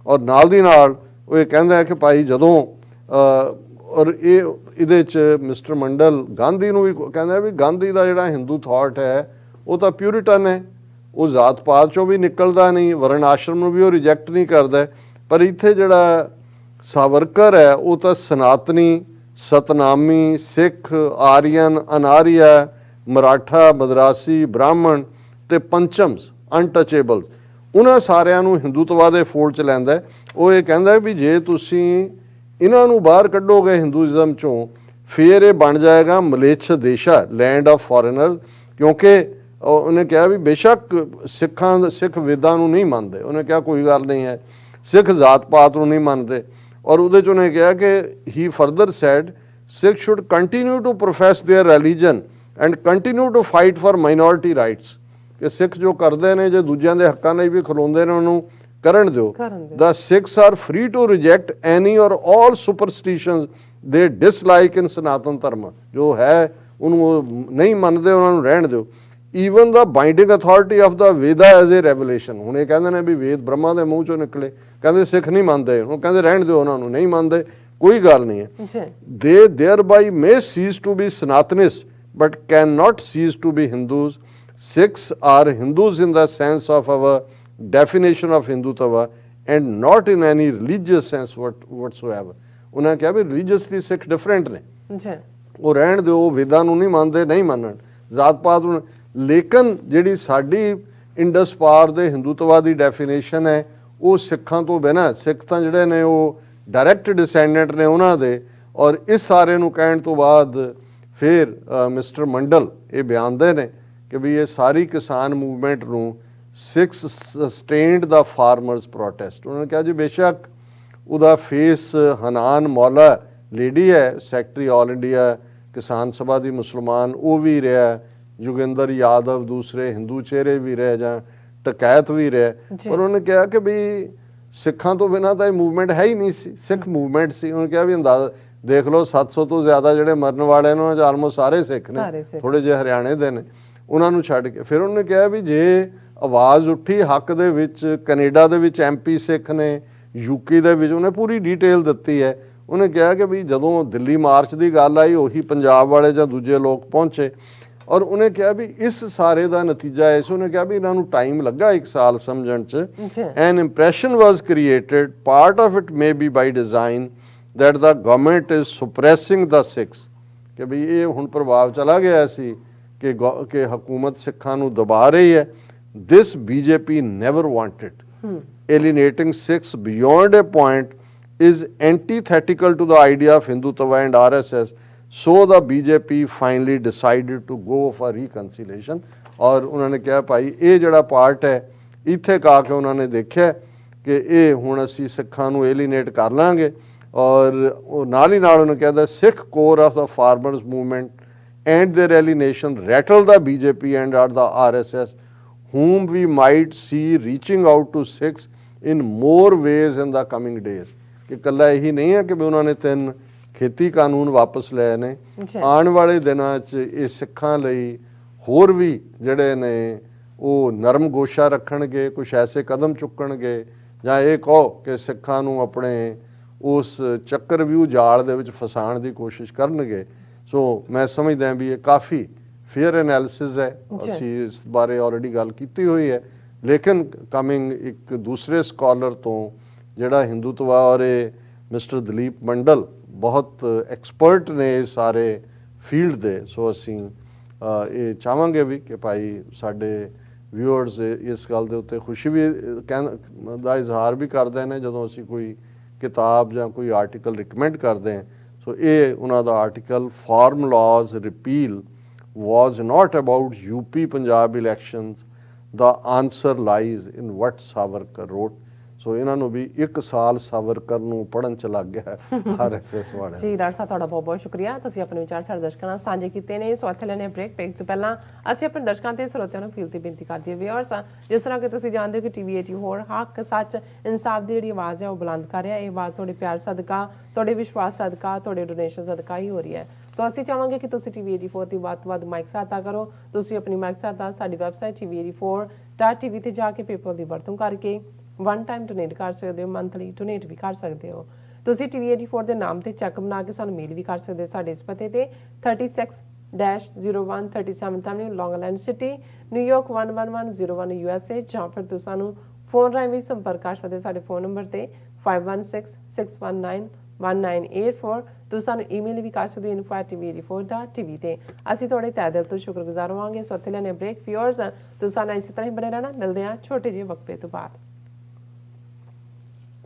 ਔਰ ਨਾਲ ਦੀ ਨਾਲ ਉਹ ਇਹ ਕਹਿੰਦਾ ਹੈ ਕਿ ਭਾਈ ਜਦੋਂ ਔਰ ਇਹਦੇ 'ਚ ਮਿਸਟਰ ਮੰਡਲ ਗਾਂਧੀ ਨੂੰ ਵੀ ਕਹਿੰਦਾ ਵੀ ਗਾਂਧੀ ਦਾ ਜਿਹੜਾ ਹਿੰਦੂ ਥਾਟ ਹੈ ਉਹ ਤਾਂ ਪਿਊਰਿਟਨ ਹੈ, ਉਹ ਜ਼ਾਤ ਪਾਤ 'ਚੋਂ ਵੀ ਨਿਕਲਦਾ ਨਹੀਂ, ਵਰਨ ਆਸ਼ਰਮ ਨੂੰ ਵੀ ਉਹ ਰਿਜੈਕਟ ਨਹੀਂ ਕਰਦਾ। ਪਰ ਇੱਥੇ ਜਿਹੜਾ ਸਾਵਰਕਰ ਹੈ ਉਹ ਤਾਂ ਸਨਾਤਨੀ, ਸਤਨਾਮੀ, ਸਿੱਖ, ਆਰੀਅਨ, ਅਨਾਰੀਆ, ਮਰਾਠਾ, ਮਦਰਾਸੀ, ਬ੍ਰਾਹਮਣ ਤੇ ਪੰਚਮਸ, ਅਨਟਚੇਬਲਸ, ਉਹਨਾਂ ਸਾਰਿਆਂ ਨੂੰ ਹਿੰਦੂਤਵਾ ਦੇ ਫੋਲਡ 'ਚ ਲੈਂਦਾ। ਉਹ ਇਹ ਕਹਿੰਦਾ ਵੀ ਜੇ ਤੁਸੀਂ ਇਹਨਾਂ ਨੂੰ ਬਾਹਰ ਕੱਢੋਗੇ ਹਿੰਦੂਇਜ਼ਮ 'ਚੋਂ ਫਿਰ ਇਹ ਬਣ ਜਾਏਗਾ ਮਲੇਛ ਦੇਸ਼ਾ, ਲੈਂਡ ਆਫ ਫੋਰਨਰ। ਕਿਉਂਕਿ ਉਹਨੇ ਕਿਹਾ ਵੀ ਬੇਸ਼ੱਕ ਸਿੱਖ ਵੇਦਾਂ ਨੂੰ ਨਹੀਂ ਮੰਨਦੇ, ਉਹਨੇ ਕਿਹਾ ਕੋਈ ਗੱਲ ਨਹੀਂ ਹੈ, ਸਿੱਖ ਜ਼ਾਤ ਪਾਤ ਨੂੰ ਨਹੀਂ ਮੰਨਦੇ। ਔਰ ਉਹਦੇ 'ਚ ਉਹਨੇ ਕਿਹਾ ਕਿ he further said Sikh should continue to profess their religion and continue to fight for minority rights. ਕਿ ਸਿੱਖ ਜੋ ਕਰਦੇ ਨੇ, ਜੇ ਦੂਜਿਆਂ ਦੇ ਹੱਕਾਂ ਲਈ ਵੀ ਖਲੋਂਦੇ ਨੇ, ਉਹਨੂੰ ਕਰਨ ਦਿਓ। The Sikhs are free to reject any or all superstitions they dislike in Sanatan Dharma। ਜੋ ਹੈ ਉਹਨੂੰ ਉਹ ਨਹੀਂ ਮੰਨਦੇ, ਉਹਨਾਂ ਨੂੰ ਰਹਿਣ ਦਿਓ। Even the binding authority of the Veda as a revelation। ਹੁਣ ਇਹ ਕਹਿੰਦੇ ਨੇ ਵੀ ਵੇਦ ਬ੍ਰਹਮਾ ਦੇ ਮੂੰਹ ਚੋਂ ਨਿਕਲੇ, ਕਹਿੰਦੇ ਸਿੱਖ ਨਹੀਂ ਮੰਨਦੇ, ਉਹ ਕਹਿੰਦੇ ਰਹਿਣ ਦਿਓ, ਉਹਨਾਂ ਨੂੰ ਨਹੀਂ ਮੰਨਦੇ, ਕੋਈ ਗੱਲ ਨਹੀਂ ਹੈ। They thereby may cease to be Sanatanists but cannot cease to be Hindus। Sikhs are Hindus in the sense of our definition of Hindutva and not in any religious sense whatsoever। ਉਹਨਾਂ ਕਿਹਾ ਵੀ ਰਿਲੀਜੀਅਸਲੀ ਸਿੱਖ different ਨੇ, ਉਹ ਰਹਿਣ ਦਿਓ, ਉਹ ਵੇਦਾਂ ਨੂੰ ਨਹੀਂ ਮੰਨਦੇ, ਨਹੀਂ ਮੰਨਣ, ਜ਼ਾਤ ਪਾਤ ਨੂੰ। ਲੇਕਿਨ ਜਿਹੜੀ ਸਾਡੀ ਇੰਡਸ ਪਾਰ ਦੇ ਹਿੰਦੂਤਵਾ ਦੀ ਡੈਫੀਨੇਸ਼ਨ ਹੈ ਉਹ ਸਿੱਖਾਂ ਤੋਂ ਬਿਨਾਂ, ਸਿੱਖ ਤਾਂ ਜਿਹੜੇ ਨੇ ਉਹ ਡਾਇਰੈਕਟ ਡਿਸੈਂਡੈਂਟ ਨੇ ਉਹਨਾਂ ਦੇ। ਔਰ ਇਸ ਸਾਰੇ ਨੂੰ ਕਹਿਣ ਤੋਂ ਬਾਅਦ ਫਿਰ ਮਿਸਟਰ ਮੰਡਲ ਇਹ ਬਿਆਨਦੇ ਨੇ ਕਿ ਵੀ ਇਹ ਸਾਰੀ ਕਿਸਾਨ ਮੂਵਮੈਂਟ ਨੂੰ ਸਿਕਸ ਸਸਟੇਨਡ ਦਾ ਫਾਰਮਰਸ ਪ੍ਰੋਟੈਸਟ। ਉਹਨਾਂ ਨੇ ਕਿਹਾ ਜੀ ਬੇਸ਼ੱਕ ਉਹਦਾ ਫੇਸ ਹਨਾਨ ਮੌਲਾ ਲੇਡੀ ਹੈ, secretary all India Kisan Sabha ਦੀ ਮੁਸਲਮਾਨ, ਉਹ ਵੀ ਰਿਹਾ, ਯੋਗਿੰਦਰ ਯਾਦਵ ਦੂਸਰੇ ਹਿੰਦੂ ਚਿਹਰੇ ਵੀ ਰਹੇ ਜਾਂ ਟਕੈਤ ਵੀ ਰਿਹਾ। ਪਰ ਉਹਨੇ ਕਿਹਾ ਕਿ ਵੀ ਸਿੱਖਾਂ ਤੋਂ ਬਿਨਾਂ ਤਾਂ ਇਹ ਮੂਵਮੈਂਟ ਹੈ ਹੀ ਨਹੀਂ ਸੀ, ਸਿੱਖ ਮੂਵਮੈਂਟ ਸੀ। ਉਹਨੇ ਕਿਹਾ ਵੀ ਅੰਦਾਜ਼ਾ ਦੇਖ ਲਓ 700 ਤੋਂ ਜ਼ਿਆਦਾ ਜਿਹੜੇ ਮਰਨ ਵਾਲੇ ਨੇ ਉਹਨਾਂ 'ਚ ਆਲਮੋਸਟ ਸਾਰੇ ਸਿੱਖ ਨੇ, ਥੋੜ੍ਹੇ ਜਿਹੇ ਹਰਿਆਣੇ ਦੇ ਨੇ, ਉਹਨਾਂ ਨੂੰ ਛੱਡ ਕੇ। ਫਿਰ ਉਹਨੇ ਕਿਹਾ ਵੀ ਜੇ ਆਵਾਜ਼ ਉੱਠੀ ਹੱਕ ਦੇ ਵਿੱਚ, ਕੈਨੇਡਾ ਦੇ ਵਿੱਚ MP ਸਿੱਖ ਨੇ, UK ਦੇ ਵਿੱਚ, ਉਹਨੇ ਪੂਰੀ ਡਿਟੇਲ ਦਿੱਤੀ ਹੈ। ਉਹਨੇ ਕਿਹਾ ਕਿ ਵੀ ਜਦੋਂ ਦਿੱਲੀ ਮਾਰਚ ਦੀ ਗੱਲ ਆਈ ਉਹੀ ਪੰਜਾਬ ਵਾਲੇ ਜਾਂ ਦੂਜੇ ਲੋਕ ਪਹੁੰਚੇ। ਔਰ ਉਹਨੇ ਕਿਹਾ ਵੀ ਇਸ ਸਾਰੇ ਦਾ ਨਤੀਜਾ ਇਸ, ਉਹਨੇ ਕਿਹਾ ਵੀ ਇਹਨਾਂ ਨੂੰ ਟਾਈਮ ਲੱਗਾ 1 ਸਾਲ ਸਮਝਣ 'ਚ। An impression was created, part of it may be by design, that the government is suppressing the Sikhs। ਕਿ ਵੀ ਇਹ ਹੁਣ ਪ੍ਰਭਾਵ ਚਲਾ ਗਿਆ ਸੀ ਕਿ ਹਕੂਮਤ ਸਿੱਖਾਂ ਨੂੰ ਦਬਾ ਰਹੀ ਹੈ। This BJP never wanted। Alienating Sikhs beyond a point is antithetical to the idea of Hindutva and RSS। So the BJP finally decided to go for reconciliation। ਔਰ ਉਹਨਾਂ ਨੇ ਕਿਹਾ ਭਾਈ ਇਹ ਜਿਹੜਾ ਪਾਰਟ ਹੈ ਇੱਥੇ ਕਾ ਕੇ ਉਹਨਾਂ ਨੇ ਦੇਖਿਆ ਕਿ ਇਹ ਹੁਣ ਅਸੀਂ ਸਿੱਖਾਂ ਨੂੰ ਏਲੀਨੇਟ ਕਰ ਲਾਂਗੇ। ਔਰ ਉਹ ਨਾਲ ਹੀ ਨਾਲ ਉਹਨੇ ਕਹਿੰਦਾ Sikh core of the farmers movement and their alienation rattle the BJP and the RSS whom we might see reaching out to Sikhs in more ways in the coming days। ਕਿ ਇਕੱਲਾ ਇਹੀ ਨਹੀਂ ਹੈ ਕਿ ਵੀ ਉਹਨਾਂ ਨੇ 3 ਖੇਤੀ ਕਾਨੂੰਨ ਵਾਪਸ ਲਏ ਨੇ, ਆਉਣ ਵਾਲੇ ਦਿਨਾਂ 'ਚ ਇਹ ਸਿੱਖਾਂ ਲਈ ਹੋਰ ਵੀ ਜਿਹੜੇ ਨੇ ਉਹ ਨਰਮ ਗੋਸ਼ਾ ਰੱਖਣਗੇ, ਕੁਛ ਐਸੇ ਕਦਮ ਚੁੱਕਣਗੇ ਜਾਂ ਇਹ ਕਹੋ ਕਿ ਸਿੱਖਾਂ ਨੂੰ ਆਪਣੇ ਉਸ ਚੱਕਰਵਿਊਹ ਜਾਲ ਦੇ ਵਿੱਚ ਫਸਾਉਣ ਦੀ ਕੋਸ਼ਿਸ਼ ਕਰਨਗੇ। ਸੋ ਮੈਂ ਸਮਝਦਾ ਵੀ ਇਹ ਕਾਫੀ ਫੇਅਰ ਐਨਾਲਿਸਿਸ ਹੈ, ਅਸੀਂ ਇਸ ਬਾਰੇ ਆਲਰੇਡੀ ਗੱਲ ਕੀਤੀ ਹੋਈ ਹੈ। ਲੇਕਿਨ ਕਮਿੰਗ ਇੱਕ ਦੂਸਰੇ ਸਕਾਲਰ ਤੋਂ ਜਿਹੜਾ ਹਿੰਦੂਤਵਾ ਔਰ ਇਹ ਮਿਸਟਰ ਦਲੀਪ ਮੰਡਲ ਬਹੁਤ ਐਕਸਪਰਟ ਨੇ ਇਸ ਸਾਰੇ ਫੀਲਡ ਦੇ, ਸੋ ਅਸੀਂ ਇਹ ਚਾਹਾਂਗੇ ਵੀ ਕਿ ਭਾਈ ਸਾਡੇ ਵਿਊਅਰਸ ਇਸ ਗੱਲ ਦੇ ਉੱਤੇ ਖੁਸ਼ੀ ਵੀ ਦਾ ਇਜ਼ਹਾਰ ਵੀ ਕਰਦੇ ਨੇ ਜਦੋਂ ਅਸੀਂ ਕੋਈ ਕਿਤਾਬ ਜਾਂ ਕੋਈ ਆਰਟੀਕਲ ਰਿਕਮੈਂਡ ਕਰਦੇ ਹਾਂ। ਸੋ ਇਹ ਉਹਨਾਂ ਦਾ article farm laws repeal was not about UP Punjab elections, the answer lies in what Savarkar wrote. ਸੋ ਇਹਨਾਂ ਨੂੰ ਵੀ 1 ਸਾਲ ਸਾਵਰਕਰ ਨੂੰ ਪੜ੍ਹਨ ਚ ਲੱਗ ਗਿਆ RSS ਵਾਲਿਆਂ ਜੀ। ਡਾਕਟਰ ਸਾਹਿਬ ਤੁਹਾਡਾ ਬਹੁਤ ਬਹੁਤ ਸ਼ੁਕਰੀਆ, ਤੁਸੀਂ ਆਪਣੇ ਵਿਚਾਰ ਸਾਡੇ ਦਰਸ਼ਕਾਂ ਨਾਲ ਸਾਂਝੇ ਕੀਤੇ ਨੇ। ਸੋ ਇੱਥੇ ਲੈਣੇ ਬ੍ਰੇਕ ਤੋਂ ਪਹਿਲਾਂ ਅਸੀਂ ਆਪਣੇ ਦਰਸ਼ਕਾਂ ਤੇ ਸਰੋਤਿਆਂ ਨੂੰ ਅਪੀਲ ਤੇ ਬੇਨਤੀ ਕਰਦੇ ਹਾਂ ਵਿਊਅਰਸ, ਜਿਸ ਤਰ੍ਹਾਂ ਕਿ ਤੁਸੀਂ ਜਾਣਦੇ ਹੋ ਕਿ TV 80 ਹੋਰ ਹੱਕ ਸੱਚ ਇਨਸਾਫ ਦੀ ਜਿਹੜੀ ਆਵਾਜ਼ ਹੈ ਉਹ ਬੁਲੰਦ ਕਰ ਰਿਹਾ। ਇਹ ਆਵਾਜ਼ ਤੁਹਾਡੇ ਪਿਆਰ ਸਦਕਾ, ਤੁਹਾਡੇ ਵਿਸ਼ਵਾਸ ਸਦਕਾ, ਤੁਹਾਡੇ ਡੋਨੇਸ਼ਨ ਸਦਕਾ ਹੀ ਹੋ ਰਹੀ ਹੈ। ਸੋ ਅਸੀਂ ਚਾਹਾਂਗੇ ਕਿ ਤੁਸੀਂ TV 84 ਦੀ ਵੱਧ ਤੋਂ ਵੱਧ ਮਾਈਕ ਸਹਾਇਤਾ ਕਰੋ। ਤੁਸੀਂ ਆਪਣੀ ਮਾਈਕ ਸਹਾਇਤਾ ਸਾਡੀ ਵੈਬਸਾਈਟ TV84.tv ਤੇ ਜਾ ਕੇ ਪੇਪਲ ਦੀ ਵਰਤੋਂ ਕਰਕੇ ਵਨ ਟਾਈਮ ਡੋਨੇਟ ਕਰ ਸਕਦੇ ਹੋ, ਮੰਥਲੀ ਡੋਨੇਟ ਵੀ ਕਰ ਸਕਦੇ ਹੋ। ਤੁਸੀਂ TV 84 ਦੇ ਨਾਮ ਤੇ ਚੈੱਕ ਬਣਾ ਕੇ ਸਾਨੂੰ ਮੇਲ ਵੀ ਕਰ ਸਕਦੇ ਹੋ ਸਾਡੇ ਇਸ ਪਤੇ ਤੇ 36-0137 ਐਵਨਿਊ, ਲੌਂਗ ਆਈਲੈਂਡ ਸਿਟੀ, ਨਿਊਯਾਰਕ 11101 USA, ਜਾਂ ਫਿਰ ਤੁਸੀਂ ਸਾਨੂੰ ਫੋਨ ਰਾਹੀਂ ਵੀ ਸੰਪਰਕ ਕਰ ਸਕਦੇ ਹੋ ਸਾਡੇ ਫੋਨ ਨੰਬਰ ਤੇ 5166191984। ਤੁਸੀਂ ਸਾਨੂੰ ਈਮੇਲ ਵੀ ਕਰ ਸਕਦੇ ਹੋ info@tv84.tv ਤੇ। ਅਸੀਂ ਤੁਹਾਡੇ ਤਹਿ ਦਿਲ ਤੋਂ ਸ਼ੁਕਰਗੁਜ਼ਾਰ ਹੋਵਾਂਗੇ। ਸੋ ਇੱਥੇ ਲੈਣੇ ਬ੍ਰੇਕ ਵਿਊਅਰਸ, ਤੁਸੀਂ ਸਾਨੂੰ ਇਸੇ ਤਰ੍ਹਾਂ ਹੀ ਬਣੇ ਰਹਿਣਾ। ਮਿਲਦੇ ਹਾਂ ਛੋਟੇ ਜਿਹੇ ਵਕਫੇ ਤੋਂ ਬਾਅਦ।